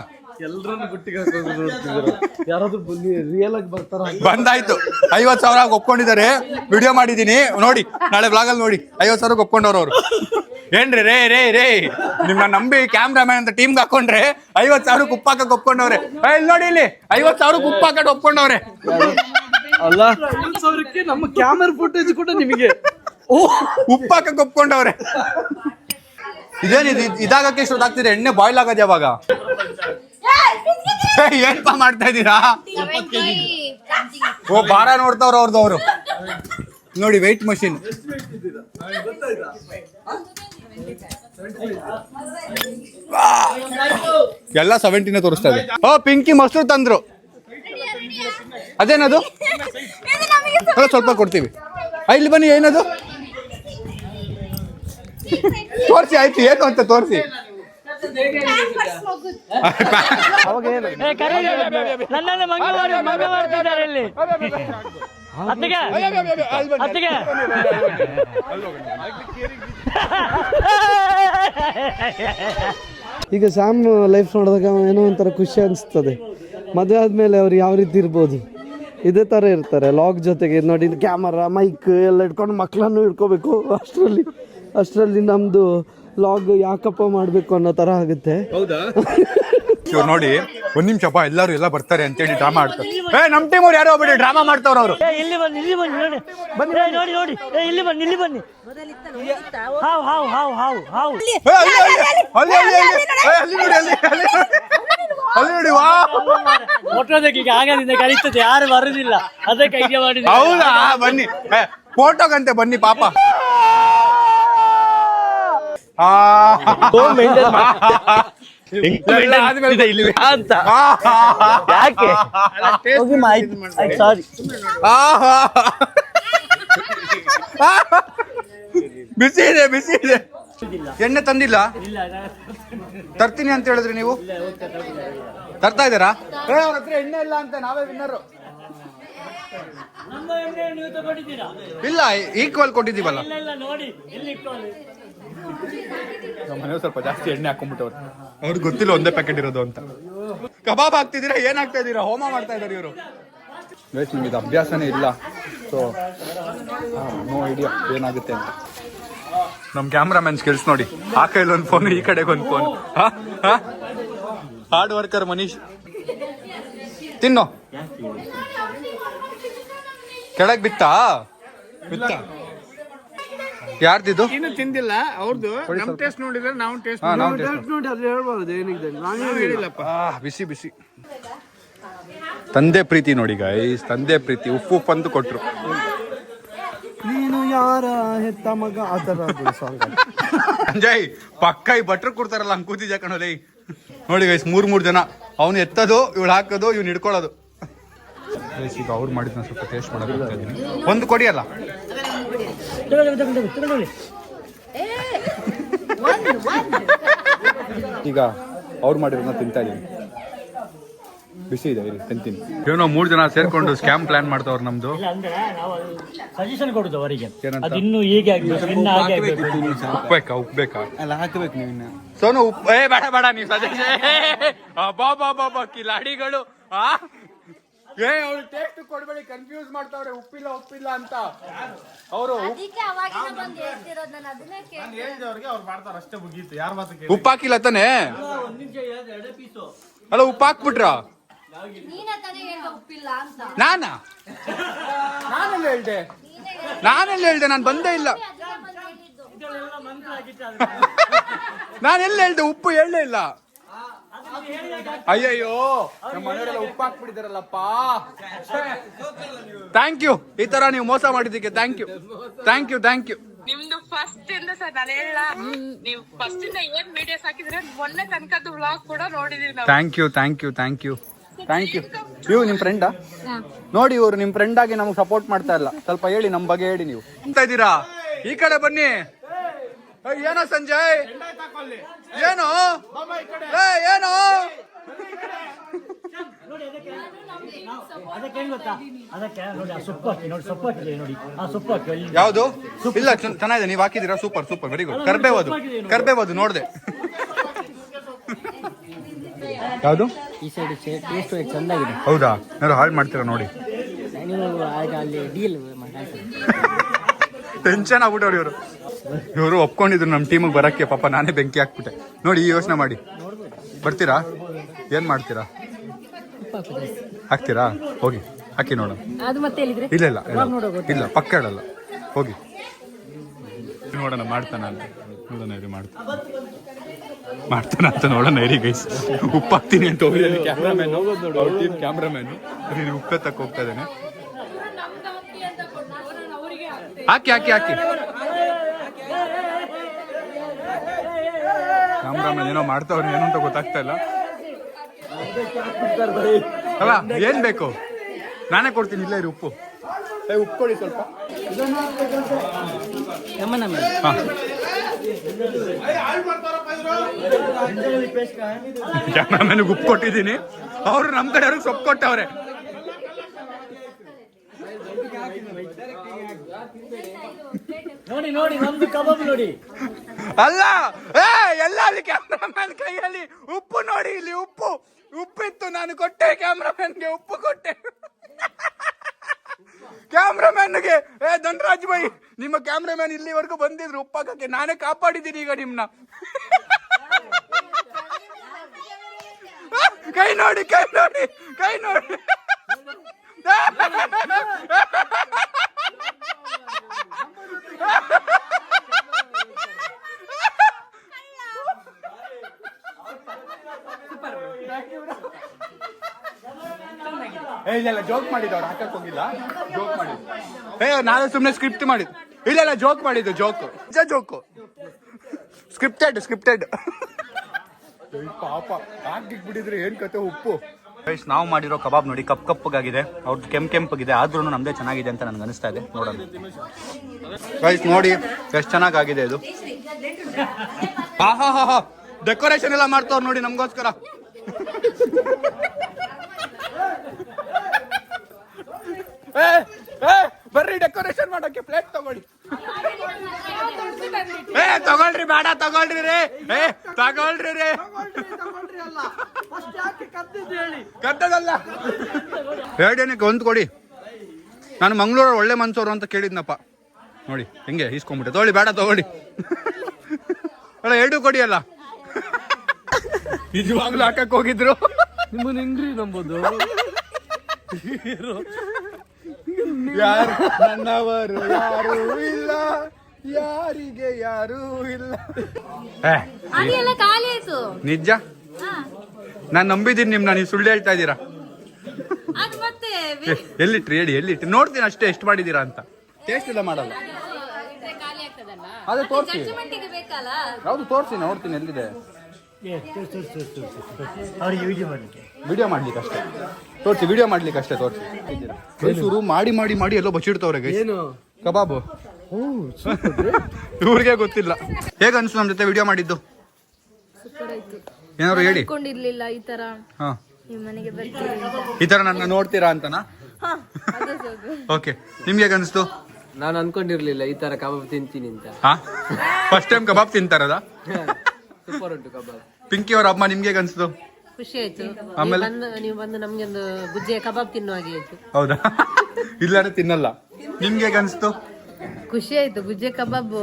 ಎಲ್ಲರನ್ನು ಗುಟ್ಟಿಗೆ ಹಾಕೋದು ಯಾರಾದ್ರೂ ಬನ್ನಿ ರಿಯಲ್ ಆಗಿ ಬರ್ತಾರ. ಬಂದಾಯ್ತು, 50,000 ಒಪ್ಕೊಂಡಿದ್ದಾರೆ. ವಿಡಿಯೋ ಮಾಡಿದೀನಿ ನೋಡಿ, ನಾಳೆ ಬ್ಲಾಗಲ್ಲಿ ನೋಡಿ. 50,000 ಒಪ್ಕೊಂಡವ್ರು ಅವರು. ಏನ್ರಿ ರೇ ನಿಮ್ಮ ನಂಬಿ ಕ್ಯಾಮ್ರಾಮನ್ ಅಂತ ಟೀಮ್ಗೆ ಹಾಕೊಂಡ್ರೆ 50,000 ಉಪ್ಪಾಕಕ್ಕೆ ಒಪ್ಕೊಂಡವ್ರೆ. ಇಲ್ಲಿ ನೋಡಿ, ಇಲ್ಲಿ 50,000 ಉಪ್ಪಾಕಟ್ಟು ಒಪ್ಕೊಂಡವ್ರೆ. ಅಲ್ಲ 50,000ಕ್ಕೆ ನಮ್ಮ ಕ್ಯಾಮೆರಾ ಫುಟೇಜ್ ಕೂಡ ನಿಮಗೆ ಉಪ್ಪಾಕಕ್ಕೆ ಒಪ್ಕೊಂಡವ್ರೆ. ಇದೇನಿದು ಇದಾಗಕ್ಕೆ ಇಷ್ಟು ಆಗ್ತಿದೆ? ಎಣ್ಣೆ ಬಾಯ್ಲ್ ಆಗೋದು ಯಾವಾಗ? ಏನ್ಪಾ ಮಾಡ್ತಾ ಇದ್ದೀರಾ? ಓ ಭಾರ ನೋಡ್ತಾವ್ರ ಅವ್ರದವ್ರು ನೋಡಿ. ವೆಯ್ಟ್ ಮಷಿನ್ ಎಲ್ಲ 70 ತೋರಿಸ್ತಾ ಇದೆ. ಓ ಪಿಂಕಿ ಮೊಸರು ತಂದ್ರು. ಅದೇನದು? ಸ್ವಲ್ಪ ಕೊಡ್ತೀವಿ. ಇಲ್ಲಿ ಬನ್ನಿ, ಏನದು ತೋರಿಸಿ. ಆಯ್ತು, ಏನು ಅಂತ ತೋರಿಸಿ. ಅವಾಗ ಏನು ನನ್ನನ್ನು ಮಂಗಳವಾರ ಇಲ್ಲಿ ಅತ್ತಿಗೆ ಈಗ ಸ್ಯಾಮ್ ಲೈಫ್ ನೋಡಿದಾಗ ಏನೋ ಒಂಥರ ಖುಷಿ ಅನಿಸ್ತದೆ. ಮದುವೆ ಆದಮೇಲೆ ಅವ್ರು ಯಾವ ರೀತಿ ಇರ್ಬೋದು ಇದೇ ಥರ ಇರ್ತಾರೆ. ಲಾಗ್ ಜೊತೆಗೆ ನೋಡಿ ಕ್ಯಾಮರಾ ಮೈಕ್ ಎಲ್ಲ ಇಟ್ಕೊಂಡು ಮಕ್ಕಳನ್ನು ಇಟ್ಕೋಬೇಕು. ಅಷ್ಟರಲ್ಲಿ ನಮ್ಮದು ಲಾಗ್ ಯಾಕಪ್ಪ ಮಾಡಬೇಕು ಅನ್ನೋ ಥರ ಆಗುತ್ತೆ. ಹೌದಾ? ನೋಡಿ, ಒಂದ್ ನಿಮಿಷಪ್ಪ, ಎಲ್ಲರೂ ಎಲ್ಲ ಬರ್ತಾರೆ ಅಂತೇಳಿ ಡ್ರಾಮಾ ಆಡ್ತಾರೆ. ನಮ್ ಟೀಮ್ ಅವ್ರು ಯಾರೋ ಒಬ್ಬರು ಡ್ರಾಮಾ ಮಾಡ್ತಾವ್ರ ಅವರು. ಇಲ್ಲಿ ಬನ್ನಿ ನೋಡಿ ಇಲ್ಲಿ ಬನ್ನಿ. ಹಾವು ಅಲ್ಲಿ ನೋಡಿ, ವಾ ಫೋಟೋದಕ್ಕೆ ಈಗ ಆಗದಿಂದ ಕರೀತದೆ, ಯಾರು ಬರುದಿಲ್ಲ, ಅದಕ್ಕೆ ಐಡಿಯಾ ಮಾಡಿ. ಹೌದಾ? ಬನ್ನಿ ಫೋಟೋಗಂತೆ ಬನ್ನಿ ಪಾಪ. ಬಿಸಿ ಇದೆ. ಎಣ್ಣೆ ತಂದಿಲ್ಲ? ತರ್ತೀನಿ ಅಂತ ಹೇಳಿದ್ರಿ ನೀವು. ತರ್ತಾ ಇದ್ದೀರಾ? ಅವ್ರ ಹತ್ರ ಎಣ್ಣೆ ಇಲ್ಲ ಅಂತ ನಾವೇ ವಿನ್ನರು. ಇಲ್ಲ, ಈಕ್ವಲ್ ಕೊಟ್ಟಿದ್ದೀವಲ್ಲ. ನಮ್ಮ ಮನೆಯವ್ರು ಸ್ವಲ್ಪ ಜಾಸ್ತಿ ಎಣ್ಣೆ ಹಾಕೊಂಡ್ಬಿಟ್ಟವ್ರು. ಅವ್ರಿಗೆ ಗೊತ್ತಿಲ್ಲ ಒಂದೇ ಪ್ಯಾಕೆಟ್ ಇರೋದು ಅಂತ. ಕಬಾಬ್ ಹಾಕ್ತಿದ್ದೀರಾ? ಏನ್ ಹಾಕ್ತಾ ಇದ್ದೀರಾ? ಹೋಮ ಮಾಡ್ತಾ ಇದ್ದಾರೆ ಇವರು. ನಿಮ್ಗೆ ಇದು ಅಭ್ಯಾಸನೇ ಇಲ್ಲ, ಸೊ ನೋ ಐಡಿಯಾ ಏನಾಗುತ್ತೆ ಅಂತ. ನಮ್ ಕ್ಯಾಮ್ರಾಮನ್ ಸ್ಕಿಲ್ಸ್ ನೋಡಿ. ಆ ಕೈಲಿ ಒಂದು ಫೋನ್, ಈ ಕಡೆಗೆ ಒಂದು ಫೋನ್. Hard worker Manish. ತಿನ್ನು. ಕೆಳಗ್ ಬಿತ್ತ ಯಾರ್ದಿದು? ಇನ್ನು ತಿಂದಿಲ್ಲ ಅವ್ರದ್ದು. ನಮ್ ಟೇಸ್ಟ್ ನೋಡಿದ್ರೆ ನಾವು ಟೇಸ್ಟ್ ನೋಡಿ ಅದು ಹೇಳ್ಬಾರ್ದು ಏನಿದೆ. ನಾನು ಹೇಳಿಲ್ಲಪ್ಪ. ಬಿಸಿ ತಂದೆ ಪ್ರೀತಿ ನೋಡಿ ಗೈಸ್, ತಂದೆ ಪ್ರೀತಿ. ಉಪ್ಪು ಅಂತ ಕೊಟ್ರು. ನೀನು ಯಾರ ಹೆತ್ತ ಮಗ ಆ ಥರ ಸಾಂಗ್. ಅಂಜಯ್ ಪಕ್ಕ ಈ ಭಟ್ರು ಕೊಡ್ತಾರಲ್ಲ ಹಂಗೆ ಕೂತಿದ್ಯಾ ಕಣೋಲೇ. ನೋಡಿ ಗೈಸ್, ಮೂರ್ ಜನ. ಅವನು ಎತ್ತದು, ಇವಳು ಹಾಕೋದು, ಇವ್ನು ಹಿಡ್ಕೊಳ್ಳೋದು. ಈಗ ಅವ್ರು ಮಾಡಿದ್ನ ಸ್ವಲ್ಪ ಟೇಸ್ಟ್ ಮಾಡೋದು. ಒಂದು ಕೊಡಿಯಲ್ಲ. ಈಗ ಅವ್ರು ಮಾಡಿರೋದನ್ನ ತಿಂತಾ ಇದೀನಿ. ಬಿಸಿ ಇದೆ, ಇಲ್ಲಿ ತಿಂತೀನಿ. ಏನೋ 3 ಜನ ಸೇರ್ಕೊಂಡು ಸ್ಕ್ಯಾಮ್ ಪ್ಲಾನ್ ಮಾಡ್ತಾವ್ರು ನಮ್ದು. ಅಂದ್ರೆ ನಾವು ಸಜೆಷನ್ ಕೊಡುದು ಅವರಿಗೆ, ಏನಂತ? ಅದಿನ್ನು ಹೀಗೆ ಆಗ್ಬೇಕು, ಇನ್ನು ಹಾಗೆ ಆಗ್ಬೇಕು. ಉಪ್ಪು ಬೇಕಾ? ಅಲ್ಲ ಹಾಕಬೇಕು ನೀವು ಇನ್ನ. ಸೋನು ಉಪ್ಪು ಬೇಡ ನೀವು ಸಜೆಷನ್. ಬಾ ಕಿಲಾಡಿಗಳು. ಅವ್ರು ಟೇಸ್ಟ್ ಕೊಡ್ಬೇಡಿ, ಕನ್ಫ್ಯೂಸ್ ಮಾಡ್ತಾವ್ರೆ. ಉಪ್ಪಿಲ್ಲ ಅಂತ ಅವರು. ಉಪ್ಪು ಹಾಕಿಲ್ಲ ತಾನೆ? ಅಲ್ಲ ಉಪ್ಪು ಹಾಕ್ಬಿಟ್ರ? ನಾನೆಲ್ಲ ಹೇಳ್ದೆ? ನಾನು ಬಂದೇ ಇಲ್ಲ. ನಾನೆಲ್ಲ ಹೇಳ್ದೆ? ಉಪ್ಪು ಹೇಳಲೇ ಇಲ್ಲ. ಅಯ್ಯಯ್ಯೋ, ನಮ್ಮ ಮನೆಯವರೆಲ್ಲ ಉಪ್ಪು ಹಾಕ್ಬಿಟ್ಟಿದಾರಲ್ಲಪ್ಪ. ಥ್ಯಾಂಕ್ ಯು, ಈ ತರ ನೀವು ಮೋಸ ಮಾಡಿದ್ದಕ್ಕೆ ಥ್ಯಾಂಕ್ ಯು. ನಿಮ್ದು ಫಸ್ಟ್ ಇಂದ ಸರ್ ನಾನು ಹೇಳ, ನೀವು ಫಸ್ಟ್ ಇಂದ ಏನ್ ವಿಡಿಯೋಸ್ ಹಾಕಿದ್ರೆ ಮೊನ್ನೆ ತನಕದ್ದು ವ್ಲಾಗ್ ಕೂಡ ನೋಡಿದೀವಿ ನಾವು. Thank you. ನೀವು ನಿಮ್ ಫ್ರೆಂಡಾ? ನೋಡಿ, ಇವರು ನಿಮ್ ಫ್ರೆಂಡ್ ಆಗಿ ನಮ್ಗೆ ಸಪೋರ್ಟ್ ಮಾಡ್ತಾ ಇಲ್ಲ. ಸ್ವಲ್ಪ ಹೇಳಿ, ನಮ್ ಬಗ್ಗೆ ಹೇಳಿ. ನೀವು ಅಂತ ಇದ್ದೀರಾ? ಈ ಕಡೆ ಬನ್ನಿ. ಏನೋ ಸಂಜಯ್, ಏನು ಏನು ಅದಕ್ಕೆ ಏನ್ ಗೊತ್ತಾ, ಅದಕ್ಕೆ ನೋಡಿ ಆ ಸೊಪ್ಪು ಹಾಕಿ, ನೋಡಿ ಸೊಪ್ಪು ಹಾಕಿದೆ ನೋಡಿ, ಆ ಸೊಪ್ಪು ಹಾಕಿ ಅಲ್ಲಿ. ಯಾವುದು ಇಲ್ಲ ಚೆನ್ನಾಗಿದೆ, ನೀವು ಹಾಕಿದೀರಾ, ಸೂಪರ್ ಸೂಪರ್, ವೆರಿ ಗುಡ್. ಕರ್ಬೇವದು ನೋಡ್ದೆ. ಯಾವುದು ಈ ಸೈಡ್ ಟೇಸ್ಟ್ ಚಂದಾಗಿದೆ. ಹೌದಾ, ಯಾರು ಹಾಳು ಮಾಡ್ತೀರಾ ನೋಡಿ. ನೀವು ಅಲ್ಲಿ ಡೀಲ್ ಟೆನ್ಷನ್ ಆಗ್ಬಿಟ್ಟವ್ರು ಇವರು ಒಪ್ಕೊಂಡಿದ್ರು ನಮ್ಮ ಟೀಮಿಗೆ ಬರಕ್ಕೆ. ಪಾಪ ನಾನೇ ಬೆಂಕಿ ಹಾಕ್ಬಿಟ್ಟೆ ನೋಡಿ. ಈ ಯೋಚನೆ ಮಾಡಿ ಬರ್ತೀರಾ, ಏನ್ ಮಾಡ್ತೀರಾ, ಹಾಕ್ತೀರಾ? ಹೋಗಿ ಹಾಕಿ ನೋಡೋಣ. ಇಲ್ಲ ಇಲ್ಲ ಇಲ್ಲ, ಪಕ್ಕ ಇಡಲ್ಲ, ಹೋಗಿ ನೋಡೋಣ. ಮಾಡ್ತಾನ ಅಂತ ನೋಡೋಣ, ಇದು ಮಾಡ್ತಾನ ಅಂತ ನೋಡೋಣ. ಇರಿ ಗೈಸ್, ಉಪ್ಪು ಹಾಕ್ತೀನಿ ಅಂತ ಹೋಗಿ ಕ್ಯಾಮ್ರಾಮ್ಯಾನು ಉಪ್ಪೆ ತಕ್ಕ ಹೋಗ್ತಾ ಇದ್ದಾನೆ. ಹಾಕಿ ಹಾಕಿ ಹಾಕಿ. ಕ್ಯಾಮ್ರಾಮನ್ ಏನೋ ಮಾಡ್ತಾವ್ರೆ, ಏನು ಅಂತ ಗೊತ್ತಾಗ್ತಾ ಇಲ್ಲ. ಅಲ್ಲ ಏನ್ ಬೇಕು ನಾನೇ ಕೊಡ್ತೀನಿ. ಇಲ್ಲ ಇರಿ, ಉಪ್ಪು ಉಪ್ಪು ಕೊಡಿ ಸ್ವಲ್ಪ. ಕ್ಯಾಮ್ರಾಮನ್ಗೆ ಉಪ್ಪು ಕೊಟ್ಟಿದ್ದೀನಿ, ಅವರು ನಮ್ ಕಡೆ ಅವ್ರಿಗೆ ಸೊಪ್ಪು ಕೊಟ್ಟವ್ರೆ. ನೋಡಿ ನೋಡಿ ನಮ್ದು ಕಬಾಬ್ ನೋಡಿ. ಅಲ್ಲ ಎಲ್ಲ ಅಲ್ಲಿ ಕ್ಯಾಮ್ರಾಮನ್ ಕೈಯಲ್ಲಿ ಉಪ್ಪು ನೋಡಿ, ಇಲ್ಲಿ ಉಪ್ಪಿತ್ತು, ನಾನು ಕೊಟ್ಟೆ ಕ್ಯಾಮ್ರಾಮನ್ಗೆ, ಉಪ್ಪು ಕೊಟ್ಟೆ ಕ್ಯಾಮ್ರಾಮನ್ಗೆ. ಧನರಾಜ್ ಬೈ, ನಿಮ್ಮ ಕ್ಯಾಮ್ರಾಮನ್ ಇಲ್ಲಿವರೆಗೂ ಬಂದಿದ್ರು ಉಪ್ಪಾಕಕ್ಕೆ, ನಾನೇ ಕಾಪಾಡಿದ್ದೀನಿ ಈಗ ನಿಮ್ನ. ಕೈ ನೋಡಿ ಕೈ ನೋಡಿ ಕೈ ನೋಡಿ. ಇಲ್ಲ ಜೋಕ್ ಮಾಡಿದ್ದು, ಅವ್ರು ಹಾಕಕ್ ಹೋಗಿಲ್ಲ, ಜೋಕ್ ಮಾಡಿದ್ದು. ನಾನು ಸುಮ್ಮನೆ ಸ್ಕ್ರಿಪ್ಟ್ ಮಾಡಿದ್ದು. ಇಲ್ಲ ಜೋಕ್ ಮಾಡಿದ್ದು, ಜೋಕು ಸ್ಕ್ರಿಪ್ಟೆಡ್. ಪಾಪ ಹಾಕಿಬಿಟ್ಟಿದ್ರೆ ಏನ್ ಕತೆ ಉಪ್ಪು. ಗೈಸ್, ನಾವು ಮಾಡಿರೋ ಕಬಾಬ್ ನೋಡಿ, ಕಪ್ಪಗಾಗಿದೆ, ಅವ್ರದ್ದು ಕೆಂಪಗಿದೆ, ಆದ್ರೂ ನಮ್ದೇ ಚೆನ್ನಾಗಿದೆ ಅಂತ ನನ್ಗೆ ಅನಿಸ್ತಾ ಇದೆ. ನೋಡೋಣ ಗೈಸ್, ನೋಡಿ ಎಷ್ಟು ಚೆನ್ನಾಗಿದೆ ಇದು. ಹಾ ಡೆಕೋರೇಷನ್ ಎಲ್ಲ ಮಾಡ್ತಾವ್ರು ನೋಡಿ ನಮ್ಗೋಸ್ಕರ. ಬರ್ರಿ ಡೆಕೋರೇಷನ್ ಮಾಡಕ್ಕೆ ಪ್ಲೇಟ್ ತಗೊಳ್ಳಿ. ತಗೊಳ್ರಿ, ಬೇಡ ತಗೊಳ್ರಿ ರೇ, ತಗೊಳ್ರಿ ರೇ. ಕದ್ದದಲ್ಲ, ಎರಡೇನಕ್ಕೆ ಒಂದು ಕೊಡಿ. ನಾನು ಮಂಗಳೂರು ಒಳ್ಳೆ ಮನ್ಸೋರು ಅಂತ ಕೇಳಿದ್ನಪ್ಪ. ನೋಡಿ ಹೆಂಗೆ ಈಸ್ಕೊಂಡ್ಬಿಟ್ಟೆ. ತಗೊಳ್ಳಿ, ಬೇಡ ತಗೊಳ್ಳಿ. ಅಲ್ಲ ಎರಡು ಕೊಡಿ ಅಲ್ಲ. ನಿಜವಾಗ್ಲೂ ಹಾಕಕ್ ಹೋಗಿದ್ರು. ನಿಮ್ಮನ್ನ ಹೆಂಗ್ರಿ ನಂಬೋದು? ಯಾರು ನನ್ನವರು ಯಾರು ಇಲ್ಲ, ಯಾರಿಗೆ ಯಾರು ಇಲ್ಲ. ನಿಜ, ನಾನ್ ನಂಬಿದೀನಿ ನಿಮ್ನ, ನೀವು ಸುಳ್ಳು ಹೇಳ್ತಾ ಇದ್ದೀರಾ. ಎಲ್ಲಿಟ್ರಿ ಹೇಳಿ, ಎಲ್ಲಿಟ್ರಿ ನೋಡ್ತೀನಿ ಅಷ್ಟೇ, ಎಷ್ಟು ಮಾಡಿದೀರಾ ಅಂತ. ಟೇಸ್ಟ್ ಇಲ್ಲ ಮಾಡಲ್ಲ. ಅದೇ ತೋರಿಸಿ, ಯಾವ್ದು ತೋರಿಸಿ, ನೋಡ್ತೀನಿ ಎಲ್ಲಿದೆ. ವಿಡಿಯೋ ಮಾಡ್ಲಿಕ್ಕೆ ಅಷ್ಟೇ ತೋರಿಸಿ, ವಿಡಿಯೋ ಮಾಡ್ಲಿಕ್ಕೆ ಅಷ್ಟೇ ತೋರಿಸಿ. ಶುರು ಮಾಡಿ ಮಾಡಿ ಮಾಡಿ ಎಲ್ಲೋ ಬಚ್ಚಿಡ್ತವ್ರೆ ಗೈಸ್ ಕಬಾಬು. ಇವ್ರಿಗೆ ಗೊತ್ತಿಲ್ಲ. ಹೇಗ ಅನ್ಸು ನಮ್ ಜೊತೆ ವಿಡಿಯೋ ಮಾಡಿದ್ದು? ಏನಾದ್ರು ಹೇಳಿ. ಈ ತರ ನನ್ನ ನೋಡ್ತೀರಾ ಅಂತನಾ? ಓಕೆ, ನಿಮ್ಗೆ ಹೇಗ ಅನ್ಸ್ತು? ನಾನು ಅನ್ಕೊಂಡಿರ್ಲಿಲ್ಲ ಈ ತರ ಕಬಾಬ್ ತಿಂತೀನಿ ಅಂತ. ಫಸ್ಟ್ ಟೈಮ್ ಕಬಾಬ್ ತಿಂತಾರದ? ಸೂಪರ್ ಉಂಟು ಕಬಾಬ್. ಪಿಂಕಿ ಅವ್ರ ಅಮ್ಮ ನಿಮ್ಗೆ ಹೇಗ ಅನ್ಸ್ತು? ಖುಷಿ ಆಯ್ತು. ಆಮೇಲೆ ನೀವು ಬಂದು ನಮ್ಗೆ ಒಂದು ಗುಜ್ಜೆ ಕಬಾಬ್ ತಿನ್ನುವ ಹಾಗೆ ಆಯ್ತು. ಹೌದಾ? ಇಲ್ಲಾರೆ ತಿನ್ನಲ್ಲ. ನಿಮ್ಗೆ ಹೇಗ ಅನ್ಸ್ತು? ಖುಷಿ ಆಯ್ತು. ಗುಜ್ಜೆ ಕಬಾಬ್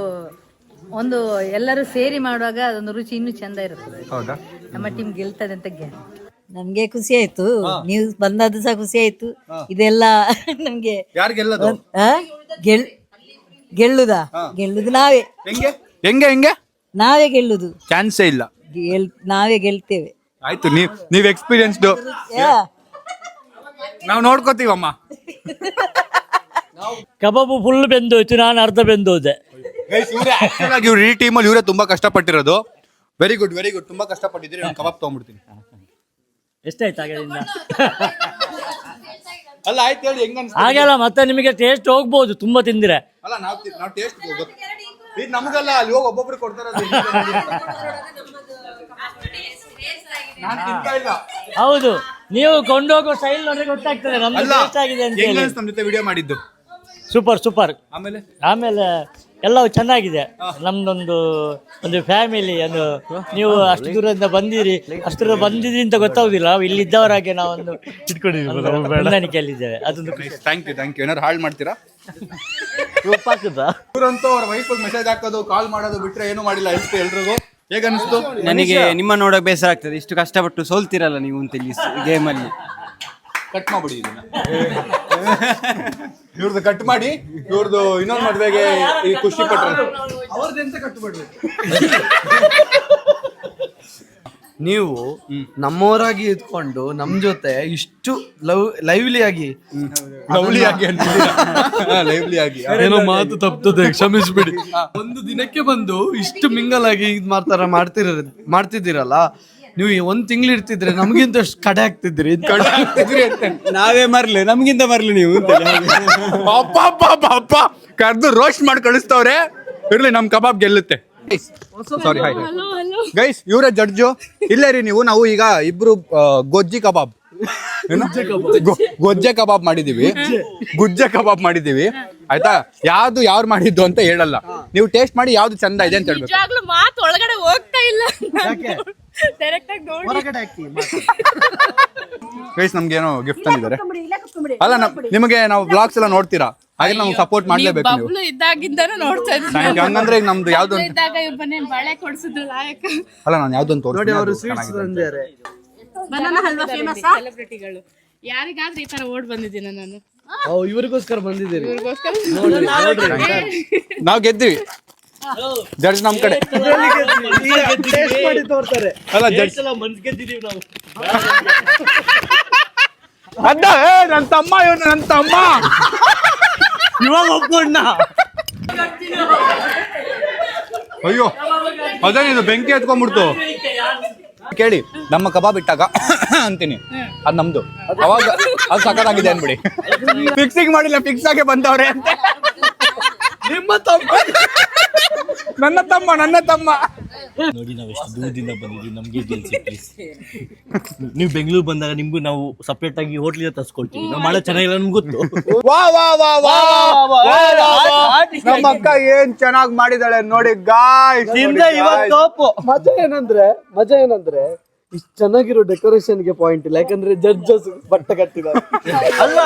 ಒಂದು ಎಲ್ಲರೂ ಸೇರಿ ಮಾಡುವಾಗ ಅದೊಂದು ರುಚಿ ಇನ್ನೂ ಚಂದ ಇರುತ್ತದೆ. ಹೌದಾ? ನಮ್ಮ ಟೀಮ್ ಗೆಲ್ತದೆ ಅಂತ ನಮ್ಗೆ ಖುಷಿ ಆಯ್ತು, ನೀವು ಬಂದದ್ದು ಸಹ ಖುಷಿ ಆಯ್ತು. ಇದೆಲ್ಲ ನಮ್ಗೆ ಯಾರಿಗೆಲ್ಲದು ಗೆಲ್ಲುದು ನಾವೇ. ಹೆಂಗೆ ಹೆಂಗೆ ಹೆಂಗೆ ನಾವೇ ಗೆಲ್ಲುದು, ಚಾನ್ಸೇ ಇಲ್ಲ. ನಾವೇ ಗೆಲ್ತೇವೆ. ಆಯ್ತು, ನೀವ್ ಎಕ್ಸ್ಪೀರಿಯನ್ಸ್ಡ್, ನಾವು ನೋಡ್ಕೋತೀವಮ್ಮ. ಕಬಾಬು ಫುಲ್ ಬೆಂದೋಯ್ತು, ನಾನು ಅರ್ಧ ಬೆಂದೋದೆ. ಇವ್ರು ಈ ಟೀಮಲ್ಲಿ ಇವರೇ ತುಂಬಾ ಕಷ್ಟಪಟ್ಟಿರೋದು. ವೆರಿ ಗುಡ್ ವೆರಿ ಗುಡ್, ತುಂಬಾ ಕಷ್ಟಪಟ್ಟಿದ್ದೀರಿ. ನಾನು ಕಬಾಬ್ ತಗೊಂಡ್ಬಿಡ್ತೀನಿ. ಎಷ್ಟಾಯ್ತು ಆಗದಿಂದ? ಅಲ್ಲ ಆಯ್ತು ಹೇಳಿ ಹೆಂಗ ಹಾಗೆಲ್ಲ ಮತ್ತೆ ನಿಮಗೆ ಟೇಸ್ಟ್ ಹೋಗ್ಬೋದು ತುಂಬಾ ತಿಂದಿರೆ. ಅಲ್ಲ ನಾವು ಟೇಸ್ಟ್ ಇದು ನಮಗಲ್ಲ, ಅಲ್ಲಿ ಹೋಗಿ ಒಬ್ಬೊಬ್ರು ಕೊಡ್ತಾರ. ನಾನು ತಿಂತಾ ಇಲ್ಲ. ಹೌದು, ನೀವು ಕೊಂಡೋಗೋ ಸ್ಟೈಲ್ ನೋಡಿದ್ರೆ ಗೊತ್ತಾಗ್ತದೆ ನಮ್ದು ಟೇಸ್ಟ್ ಆಗಿದೆ ಅಂತ ಹೇಳಿ. ನಮ್ಮ ಜೊತೆ ವಿಡಿಯೋ ಮಾಡಿದ್ದು ಸೂಪರ್. ಆಮೇಲೆ ಎಲ್ಲವೂ ಚೆನ್ನಾಗಿದೆ. ನಮ್ದೊಂದು ಫ್ಯಾಮಿಲಿ, ನೀವು ಅಷ್ಟು ದೂರದಿಂದ ಬಂದಿರಿ, ಅಷ್ಟು ದೂರ ಬಂದಿದ್ರಿ ಅಂತ ಗೊತ್ತಾಗುದಿಲ್ಲ. ಇಲ್ಲಿದ್ದವರಾಗೆ ನಾವೊಂದು ಹೊಂದಾಣಿಕೆಯಲ್ಲಿದ್ದೇವೆ. ಅದೊಂದು ಥ್ಯಾಂಕ್ ಯು. ಏನಾದ್ರು ಹಾಳು ಮಾಡ್ತೀರಾ? ಉಪ್ಪಾಕುದಾ? ಅವ್ರ ವೈಫ್ ಮೆಸೇಜ್ ಹಾಕೋದು, ಕಾಲ್ ಮಾಡೋದು ಬಿಟ್ರೆ ಏನು ಮಾಡಿಲ್ಲ. ಎಷ್ಟು ಎಲ್ರಿಗೂ ಹೇಗನ್ನಿಸ್ತು? ನನಗೆ ನಿಮ್ಮ ನೋಡಕ್ ಬೇಸರ ಆಗ್ತದೆ. ಇಷ್ಟು ಕಷ್ಟಪಟ್ಟು ಸೋಲ್ತಿರಲ್ಲ ನೀವು ಅಂತ ಇಲ್ಲಿ ಗೇಮಲ್ಲಿ. ಕಟ್ ಮಾಡ್ಬಿಡಿ ಇದನ್ನ. ಇವ್ರದ್ದು ಕಟ್ ಮಾಡಿ, ಇವ್ರದ್ದು ಇನ್ನೊಂದು ಮದ್ವೆಗೆ ಖುಷಿ ಪಟ್ರು. ಅವ್ರದ್ದೆಂತ ಕಟ್ ಮಾಡ್ಬೇಕು? ನೀವು ನಮ್ಮವರಾಗಿ ಇದ್ಕೊಂಡು ನಮ್ ಜೊತೆ ಇಷ್ಟು ಲೈವ್ಲಿ ಆಗಿ ಏನೋ ಮಾತು ತಪ್ಪುತ್ತದೆ, ಕ್ಷಮಿಸ್ಬಿಡಿ. ಒಂದು ದಿನಕ್ಕೆ ಬಂದು ಇಷ್ಟು ಮಿಂಗಲ್ ಆಗಿ ಇದ್ ಮಾಡ್ತಿದ್ದೀರಲ್ಲ, ನೀವು ಒಂದ್ ತಿಂಗಳು ಇರ್ತಿದ್ರೆ ನಮ್ಗಿಂತ ಕಡೆ ಆಗ್ತಿದ್ರಿ. ನಾವೇ ಮರ್ಲಿ, ನಮ್ಗಿಂತ ಮರ್ಲಿ ನೀವು. ಅಪ್ಪ ಕರ್ದು ರೋಸ್ಟ್ ಮಾಡಿ ಕಳಿಸ್ತವ್ರೆ. ಇರ್ಲಿ, ನಮ್ ಕಬಾಬ್ ಗೆಲ್ಲುತ್ತೆ. ಸಾರಿ, ಹಾಯ್ ಗೈಸ್, ಇವರೇ ಜಡ್ಜು. ಇಲ್ಲೇ ರೀ ನೀವು. ನಾವು ಈಗ ಇಬ್ರು ಗೊಜ್ಜೆ ಕಬಾಬ್ ಮಾಡಿದೀವಿ, ಗುಜ್ಜೆ ಕಬಾಬ್ ಮಾಡಿದೀವಿ. ಆಯ್ತಾ? ಯಾರು ಮಾಡಿದ್ದು ಅಂತ ಹೇಳಲ್ಲ, ನೀವು ಟೇಸ್ಟ್ ಮಾಡಿ ಯಾವ್ದು ಚಂದ ಇದೆ ಅಂತ ಹೇಳ್ಬೇಕು. ಮಾತು ಒಳಗಡೆ ಹೋಗ್ತಾ ಇಲ್ಲ. ಗೈಸ್, ನಮ್ಗೇನೋ ಗಿಫ್ಟ್ ತಂದಿದ್ದಾರೆ. ಅಲ್ಲ, ನಿಮಗೆ ನಾವು ಬ್ಲಾಗ್ಸ್ ಎಲ್ಲ ನೋಡ್ತೀರಾ, ಹಾಗೆ ನಾವು ಸಪೋರ್ಟ್ ಮಾಡ್ಲೇಬೇಕು. ನೀವು ಇದ್ದಾಗಿಂದನೂ ನೋಡ್ತಾ ಇದ್ದೀನಿ. ಹಂಗಂದ್ರೆ ಈಗ ನಮ್ದು ಯಾವ್ದು ಇದ್ದಾಗ ಇವ್ರು ಬಾಳೆ ಕೊಡ್ಸಿದ್ರು ಲಾಯಕ. ಅಲ್ಲ, ನಾನು ಯಾವ್ದೊಂದು ತೋರಿಸ್ತೀನಿ. Banana halwa famous. ಸೆಲೆಬ್ರಿಟಿಗಳು ಯಾರಿಗಾದ್ರೂ ಈ ತರ ಓಡ್ ಬಂದಿದ್ದೀನ ನಾನು. ಇವ್ರಿಗೋಸ್ಕರ ಬಂದಿದ್ದೀರಿ. ನಾವು ಗೆದ್ದಿವಿ. ಜಡ್ಜ್ ನಮ್ ಕಡೆ. ಅಲ್ಲ, ಜಡ್ಜ್ ಅದ ನನ್ನ ತಮ್ಮ, ಇವನು ನನ್ನ ತಮ್ಮ. ಇವಾಗ ಒಪ್ಕೊಂಡ. ಅಯ್ಯೋ, ಅದೇನಿದು ಬೆಂಕಿ ಎತ್ಕೊಂಡ್ಬಿಡ್ತು. ಕೇಳಿ, ನಮ್ಮ ಕಬಾಬ್ ಇಟ್ಟಾಗ ಅಂತೀನಿ, ಅದ್ ನಮ್ದು. ಅವಾಗ ಅದು ಸಕತ್ತಾಗಿದೆ ಅನ್ಬಿಡಿ. ಫಿಕ್ಸಿಂಗ್ ಮಾಡಿಲ್ಲ, ಫಿಕ್ಸ್ ಆಗಿ ಬಂದವ್ರೆ ಅಂತ. ನಿಮ್ಮ ತಮ್ಮ, ನನ್ನ ತಮ್ಮ. ನೋಡಿ, ನಾವು ಎಷ್ಟು ದೂರದಿಂದ ಬಂದಿದ್ದೀವಿ, ನಮ್ಗೆ ಗೆಲ್ಸಿ ಪ್ಲೀಸ್. ನೀವು ಬೆಂಗಳೂರು ಬಂದಾಗ ನಿಮ್ಗೂ ನಾವು ಸಪ್ರೇಟ್ ಆಗಿ ಹೋಟ್ಲಿಂದ ತರ್ಸ್ಕೊಳ್ತೀವಿ. ನಾವು ಮಾಡೋ ಚೆನ್ನಾಗಿಲ್ಲ, ನಮ್ಗೆ ಗೊತ್ತು. ನಮ್ಮ ಅಕ್ಕ ಏನ್ ಚೆನ್ನಾಗಿ ಮಾಡಿದಾಳೆ ನೋಡಿ ಗಾಯ್ಸ್. ಮಜಾ ಏನಂದ್ರೆ ಇಷ್ಟು ಚೆನ್ನಾಗಿರೋ ಡೆಕೋರೇಷನ್ ಗೆ ಪಾಯಿಂಟ್ ಇಲ್ಲ, ಯಾಕಂದ್ರೆ ಜಡ್ಜಸ್ ಬಟ್ಟೆ ಕಟ್ಟಿದ್ದಾರೆ. ಅಲ್ಲ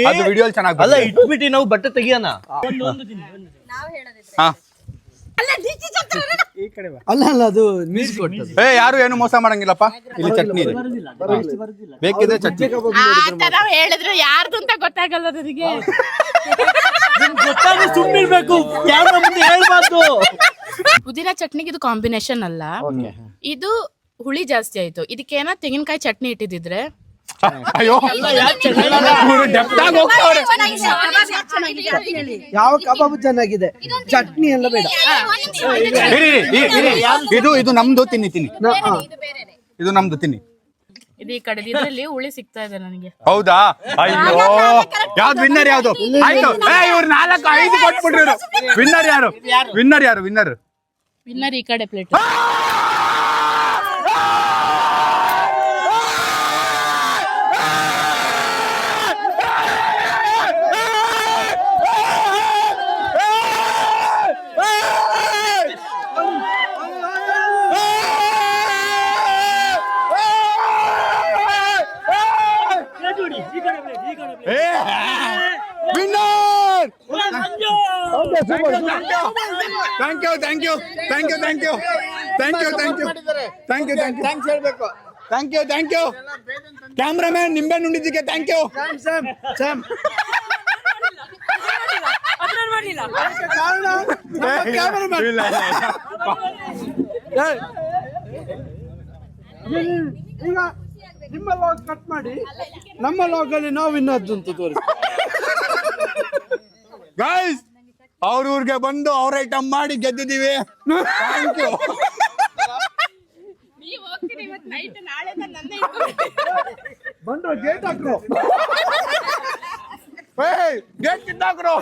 ಅದು ವಿಡಿಯೋ ಚೆನ್ನಾಗಿ. ಅಲ್ಲ, ಇಟ್ಬಿಟ್ಟು ನಾವು ಬಟ್ಟೆ ತೆಗಿಯೋಣ. ಅಲ್ಲ ಅದು ಮೀಸ್ ಕೊಟ್ಟದ್ದು. ಯಾರು ಏನು ಮೋಸ ಮಾಡಂಗಿಲ್ಲಪ್ಪ. ಇಲ್ಲಿ ಚಟ್ನಿ ಇದೆ, ಬೇಕಿದ್ರೆ ಚಟ್ನಿ. ಹೇಳಿದ್ರೆ ಯಾರ್ದು ಅಂತ ಗೊತ್ತಾಗಲ್ಲ ನನಗೆ. ಸುಮ್ಮನಿರ್ಬೇಕು, ಕ್ಯಾಮ್ರಾ ಮುಂದೆ ಹೇಳ್ಬಾರ್ದು. ಪುದೀನ ಚಟ್ನಿಗೆ ಇದು ಕಾಂಬಿನೇಷನ್ ಅಲ್ಲ, ಇದು ಹುಳಿ ಜಾಸ್ತಿ ಆಯ್ತು. ಇದಕ್ಕೇನ ತೆಂಗಿನಕಾಯಿ ಚಟ್ನಿ ಇಟ್ಟಿದ್ರೆ ಅಯ್ಯೋ, ಯಾವ ಕಬಾಬ್ ಚೆನ್ನಾಗಿದೆ, ಚಟ್ನಿ ಎಲ್ಲ ಬೇಡ. ಇದು ನಮ್ದು, ತಿನ್ನಿ. ಇದು ನಮ್ದು, ತಿನ್ನಿ. ಇದು ಈ ಕಡೆ ಇದ್ರಲ್ಲಿ ಹುಳಿ ಸಿಗ್ತಾ ಇದೆ ನನಗೆ. ಹೌದಾ? ಅಯ್ಯೋ, ಯಾವ್ದು ವಿನ್ನರ್ ಯಾವ್ದು? ಆಯ್ತು, ಇವ್ರು 4-5 ಕೊಟ್ಬಿಟ್ರು. ವಿನ್ನರ್ ಯಾರು? ವಿನ್ನರ್ ಈ ಕಡೆ ಪ್ಲೇಟ್. ಥ್ಯಾಂಕ್ ಯು ಕ್ಯಾಮ್ರಾಮನ್, ನಿಂಬೆ ನುಂಡಿದ್ದಕ್ಕೆ ಥ್ಯಾಂಕ್ ಯು. ಈಗ ನಿಮ್ಮ ಲಾಗ್ ಕಟ್ ಮಾಡಿ ನಮ್ಮ ಲಾಗ್ ಅಲ್ಲಿ ನಾವು ಇನ್ನದ್ದು ಅಂತ ತೋರಿಸಿ. ಗೈಸ್, ಅವ್ರ ಊರಿಗೆ ಬಂದು ಅವ್ರ ಐಟಮ್ ಮಾಡಿ ಗೆದ್ದಿದ್ದೀವಿ. Thank you. ನೀವು ಹೋಗ್ತೀರಿ ಇವತ್ತು ನೈಟ್, ನಾಳೆ ನನ್ನ ಬಂದು ಗೇಟ್ ಹಾಕ್ರು. ಗೇಟ್ ಕಿತ್ತಾಕ್ರು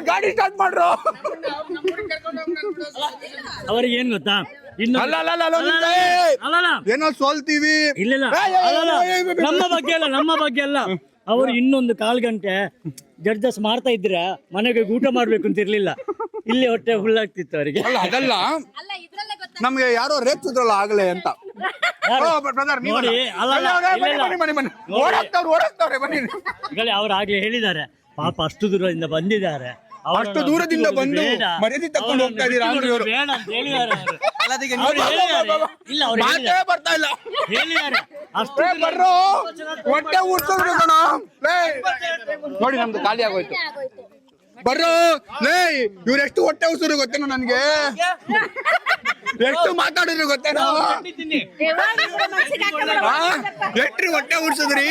ಗಾಡಿ ಸ್ಟಾರ್ಟ್ ಮಾಡ್ರು. ಅವ್ರಿಗೆ ಏನ್ ಗೊತ್ತಾ, ಇನ್ನು ಏನೋ ಸೋಲ್ತೀವಿ. ಇಲ್ಲ ನಮ್ಮ ಬಗ್ಗೆ ಅಲ್ಲ ಅವ್ರು ಇನ್ನೊಂದು 1/4 ಗಂಟೆ ಜಡ್ಜಸ್ ಮಾಡ್ತಾ ಇದ್ರೆ ಮನೆಗೆ ಊಟ ಮಾಡ್ಬೇಕು ಅಂತ ಇರ್ಲಿಲ್ಲ, ಇಲ್ಲಿ ಹೊಟ್ಟೆ ಹುಲ್ಲಾಗ್ತಿತ್ತು ಅವರಿಗೆ. ಅದಲ್ಲ, ನಮ್ಗೆ ಯಾರೋ ರೇಪಿಸಿದ್ರಲ್ಲ ಆಗ್ಲೇ ಅಂತ. ನೋಡಿ ಅವ್ರು ಆಗ್ಲೇ ಹೇಳಿದ್ದಾರೆ, ಪಾಪ ಅಷ್ಟು ದೂರದಿಂದ ಬಂದಿದ್ದಾರೆ, ಅಷ್ಟು ದೂರದಿಂದ ಬಂದು ಮರ್ಯಾದೆ ತಕೊಂಡು ಹೋಗ್ತಾ ಇದೀರಾ ಅಂದ್ರೆ ಇವರು ಬೇಡ ಅಂತ ಹೇಳಿದ್ದಾರೆ ಅವರು. ಇಲ್ಲ ಅವ್ರು ಬರ್ತಾ ಇಲ್ಲ ಹೇಳಿದ್ದಾರೆ ಅಷ್ಟು ಬರ್ರೋ ಹೊಟ್ಟೆ ಊಡ್ಸೋದ್ರು ಕಣ. ನೋಡಿ ನಮ್ದು ಖಾಲಿ ಆಗೋಯ್ತು. ಬರ್ರೋ ಲೇ, ಇವ್ರು ಎಷ್ಟು ಹೊಟ್ಟೆ ಉಸಿರು ಗೊತ್ತೇನೋ ನನ್ಗೆ, ಎಷ್ಟು ಮಾತಾಡಿದ್ರು ಗೊತ್ತೇನೋ, ಎಷ್ಟು ಹೊಟ್ಟೆ ಉಡ್ಸಿದ್ರಿ.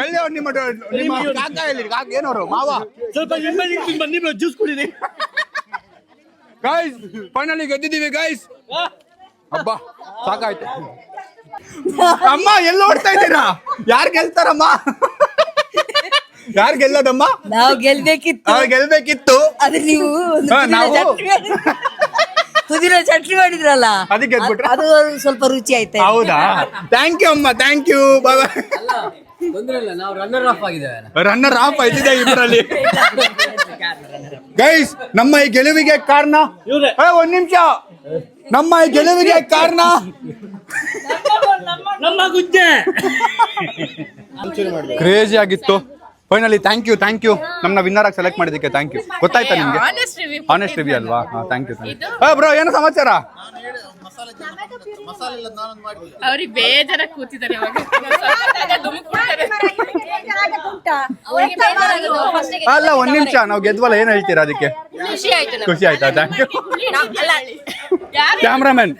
ಎಲ್ಲಿ ನಿಮ್ಮ ಕಾಕ ಎಲ್ಲಿ ಕಾಕ ಏನವರು ಮಾವ ಸ್ವಲ್ಪ ಬನ್ನಿ ಜ್ಯೂಸ್ ಕುಡಿರಿ. ಗೈಸ್ ಫೈನಲಿ ಗೆದ್ದಿದ್ದೀವಿ ಗೈಸ್. ಅಬ್ಬಾ ಸಾಕಾಯ್ತು. ಅಮ್ಮ ಎಲ್ಲ ಓಡ್ತಾ ಇದ್ದೀರಾ? ಯಾರು ಗೆಲ್ತಾರಮ್ಮ? ಯಾರು ಗೆಲ್ಲದಮ್ಮ? ನಾವು ಗೆಲ್ಬೇಕಿತ್ತು. ಅದು ನೀವು ಪುದೀನ ಚಟ್ನಿ ಮಾಡಿದ್ರಲ್ಲ, ಅದಕ್ಕೆ ಗೆದ್ಬಿಟ್ರಾ? ಅದು ಸ್ವಲ್ಪ ರುಚಿ ಆಯ್ತಾ? ಹೌದಾ? ಥ್ಯಾಂಕ್ ಯು ಅಮ್ಮ, ಥ್ಯಾಂಕ್ ಯು. ಬಾಯ್ ಬಾಯ್. ತೊಂದ್ರೆ ಇಲ್ಲ, ನಾವು ರನ್ನರ್ ಆಫ್ ಆಗಿದ್ದೇವೆ. ರನ್ನರ್ ಆಫ್ ಆಯ್ತಿದೆ ಇಬ್ಬರಲ್ಲಿ. ಗೈಸ್ ನಮ್ಮ ಈ ಗೆಲುವಿಗೆ ಕಾರಣ ಒಂದ್ ನಿಮಿಷ, ನಮ್ಮ ಈ ಗೆಲುವಿಗೆ ಕಾರಣ ನಮ್ಮ ಗುಜ್ಜೆ. ಕ್ರೇಜಿ ಆಗಿತ್ತು. ಫೈನಲಿ ಥ್ಯಾಂಕ್ ಯು ನಮ್ಮನ್ನ ವಿನ್ನರ್ ಆಗಿ ಸೆಲೆಕ್ಟ್ ಮಾಡಿದ್ದಕ್ಕೆ ಥ್ಯಾಂಕ್ ಯು. ಗೊತ್ತಾಯ್ತಾ ನಿಮ್ಗೆ? ಆನೆಸ್ಟ್ ರಿವ್ಯೂ ಅಲ್ವಾ? Thank you. ಬ್ರೋ ಏನು ಸಮಾಚಾರ? ಅವ್ರಿಗೆ ಬೇಜಾರ ಕೂತಿದ್ದಾರೆ. ಅಲ್ಲ ಒಂದ್ ನಿಮಿಷ, ನಾವು ಗೆದ್ವಲ್ಲ, ಏನ್ ಹೇಳ್ತೀರಾ ಅದಕ್ಕೆ? ಖುಷಿ ಆಯ್ತಾ? Thank you. ಕ್ಯಾಮ್ರಾಮನ್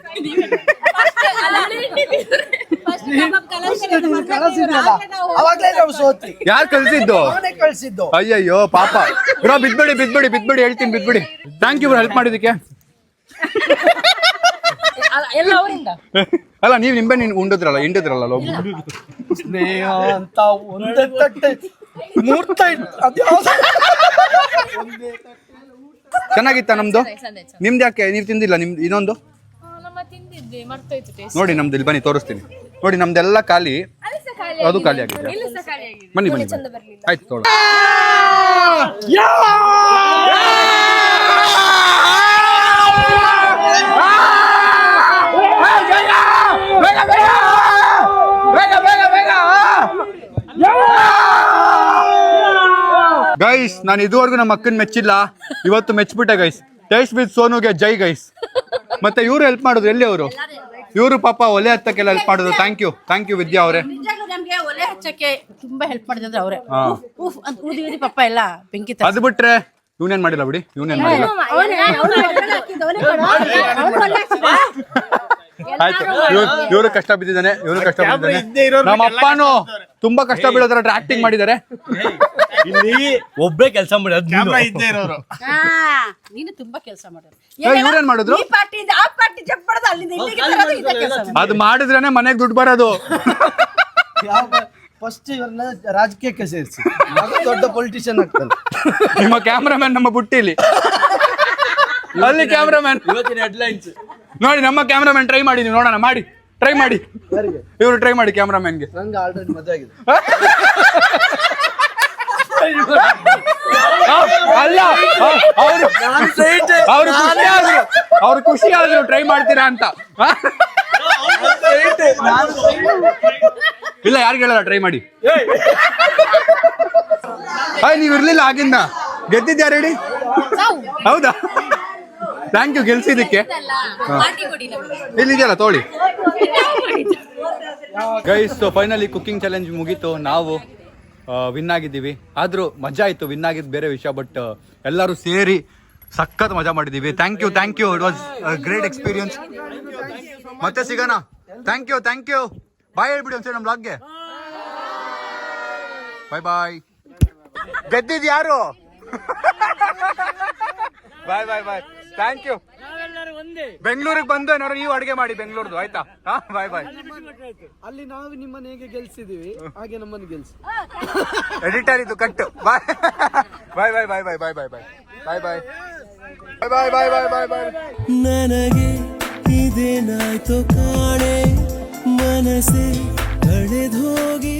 ಯಾರು ಕಳ್ಸಿದ್ದು? ಅಯ್ಯಯ್ಯೋ ಪಾಪ. ಬ್ರೋ ಬಿದ್ಬಿಡಿ ಹೇಳ್ತೀನಿ, ಬಿದ್ಬಿಡಿ. ಥ್ಯಾಂಕ್ ಯು ಬ್ರೋ ಹೆಲ್ಪ್ ಮಾಡಿದಕ್ಕೆ. ಅಲ್ಲ ನೀವು ನಿಂಬೆ ಹಿಂಡಿದ್ರಲ್ಲ ಸ್ನೇಹ ಅಂತ ಒಂದೇ ತಟ್ಟೆ ಮೂರ್ತ ಚೆನ್ನಾಗಿತ್ತ ನಮ್ದು? ನಿಮ್ದು ಯಾಕೆ ನೀವು ತಿಂದಿಲ್ಲ? ನಿಮ್ದು ಇನ್ನೊಂದು ನೋಡಿ, ನಮ್ದು ಇಲ್ಲಿ ಬನ್ನಿ ತೋರಿಸ್ತೀನಿ. ನೋಡಿ ನಮ್ದೆಲ್ಲ ಖಾಲಿ, ಅದು ಖಾಲಿ ಆಗಿದೆ. ಬನ್ನಿ ಆಯ್ತು ತೋಳ. ಗೈಸ್ ನಾನು ಇದುವರೆಗೂ ನಮ್ಮ ಅಕ್ಕನ್ ಮೆಚ್ಚಿಲ್ಲ, ಇವತ್ತು ಮೆಚ್ಚಿಬಿಟ್ಟೆ ಗೈಸ್. ಟೇಸ್ಟ್ ವಿತ್ ಸೋನುಗೆ ಜೈ ಗೈಸ್. ಮತ್ತೆ ಇವ್ರು ಹೆಲ್ಪ್ ಮಾಡಿದ್ರು, ಎಲ್ಲಿ ಅವರು? ಇವರು ಪಾಪ ಒಲೆ ಹತ್ತಕ್ಕೆಲ್ಲ ಹೆಲ್ಪ್ ಮಾಡಿದ್ರು. ಥ್ಯಾಂಕ್ ಯು ವಿದ್ಯಾ ಅವರೇ. ನಮ್ಗೆ ಒಲೆ ಹಚ್ಚಕ್ಕೆ ತುಂಬಾ ಹೆಲ್ಪ್ ಮಾಡಿದ್ರೆ ಅವರೇ. ಊದಿ ಪಾಪ ಎಲ್ಲ ಬೆಂಕಿ. ಅದು ಬಿಟ್ರೆ ಇವನೇನ್ ಮಾಡಿಲ್ಲ ಬಿಡಿ, ಇವನೇನ್ ಮಾಡಿಲ್ಲ. ಆಯ್ತು, ಇವರು ಕಷ್ಟ ಬಿದ್ದಿದ್ದಾನೆ. ನಮ್ಮ ಅಪ್ಪನು ತುಂಬಾ ಕಷ್ಟ ಬೀಳೋದ್ರ ಆಕ್ಟಿಂಗ್ ಮಾಡಿದ್ದಾರೆ. ಇಲ್ಲಿ ಒಬ್ಬೇ ಕೆಲಸ ಮಾಡೋದು, ನೀನು ತುಂಬಾ ಕೆಲಸ ಮಾಡೋದು. ಇವ್ರೇನ್ ಮಾಡಿದ್ರು? ಅದು ಮಾಡಿದ್ರೇನೆ ಮನೆಗ್ ದುಡ್ಡು ಬರೋದು. ಫಸ್ಟ್ ಇವ್ರನ್ನ ರಾಜಕೀಯಕ್ಕೆ ಸೇರಿಸಿ, ದೊಡ್ಡ ಪೊಲಿಟಿಷಿಯನ್ ಆಗ್ತಾನೆ. ನಿಮ್ಮ ಕ್ಯಾಮ್ರಾಮನ್ ನಮ್ಮ ಬುಟ್ಟಿಲಿ, ಅಲ್ಲಿ ಕ್ಯಾಮ್ರಾಮನ್ ಇವತ್ತಿನ ಹೆಡ್ಲೈನ್ಸ್ ನೋಡಿ. ನಮ್ಮ ಕ್ಯಾಮ್ರಾಮನ್ ಟ್ರೈ ಮಾಡಿ, ನೀವು ನೋಡೋಣ, ಮಾಡಿ ಟ್ರೈ ಮಾಡಿ. ಇವರು ಟ್ರೈ ಮಾಡಿ ಕ್ಯಾಮ್ರಾಮನ್ಗೆ. ನಂಗೆ ಆಲ್ರೆಡಿ ಮದುವೆ ಆಗಿದೆ. ಅಲ್ಲ ಅವ್ರು ಖುಷಿ ಆದ್ರು ಟ್ರೈ ಮಾಡ್ತೀರಾ ಅಂತ. ಇಲ್ಲ ಯಾರಿಗೆ ಹೇಳಲ್ಲ, ಟ್ರೈ ಮಾಡಿ. ನೀವ್ ಇರ್ಲಿಲ್ಲ ಆಗಿಂದ, ಗೆದ್ದಿದ್ಯಾರು ಹೇಳಿ? ಹೌದಾ? ಥ್ಯಾಂಕ್ ಯು ಗೆಲ್ಸಿದ್ದಕ್ಕೆ. ಇಲ್ಲಿದೆಯಲ್ಲ ತೋಳಿ. ಗೈಸ್ ಫೈನಲಿ ಕುಕಿಂಗ್ ಚಾಲೆಂಜ್ ಮುಗೀತು. ನಾವು ವಿನ್ ಆಗಿದ್ದೀವಿ. ಆದ್ರೂ ಮಜಾ ಆಯ್ತು. ವಿನ್ ಆಗಿದ್ದು ಬೇರೆ ವಿಷಯ, ಬಟ್ ಎಲ್ಲರೂ ಸೇರಿ ಸಖತ್ ಮಜಾ ಮಾಡಿದೀವಿ. Thank you it was great experience. ಮತ್ತೆ ಸಿಗೋಣ. ಥ್ಯಾಂಕ್ ಯು ಬಾಯ್ ಹೇಳ್ಬಿಡಿ ಒಂದ್ಸರಿ ನಮ್ಮ ಬ್ಲಾಗ್ಗೆ. ಬಾಯ್. ಗೆದ್ದಿದ್ ಯಾರು? ಬಾಯ್. Thank you. ಬೆಂಗಳೂರಿಗೆ ಬಂದು ಏನಾದ್ರು ನೀವು ಅಡಿಗೆ ಮಾಡಿ ಬೆಂಗಳೂರ್ದು ಆಯ್ತಾ. ಬಾಯ್ ಬಾಯ್. ಅಲ್ಲಿ ನಾವು ನಿಮ್ಮನ್ನ ಹೇಗೆ ಗೆಲ್ಸಿದೀವಿ ಹಾಗೆ ನಮ್ಮನ್ನು ಗೆಲ್ಸಿ. ಎಡಿಟರ್ ಇದು ಕಟ್ಟು. ಬಾಯ್ ಬಾಯ್ ಬಾಯ್ ಬಾಯ್ ಬಾಯ್ ಬಾಯ್ ಬಾಯ್ ಬಾಯ್ ಬಾಯ್ ಬಾಯ್ ಬಾಯ್ ಬಾಯ್ ಬಾಯ್ ಬಾಯ್. ನನಗೆ ಇದೇನಾಯ್ತು ಕಾಣೆ, ಮನಸ್ಸೆ ಕಳೆದೋಗಿ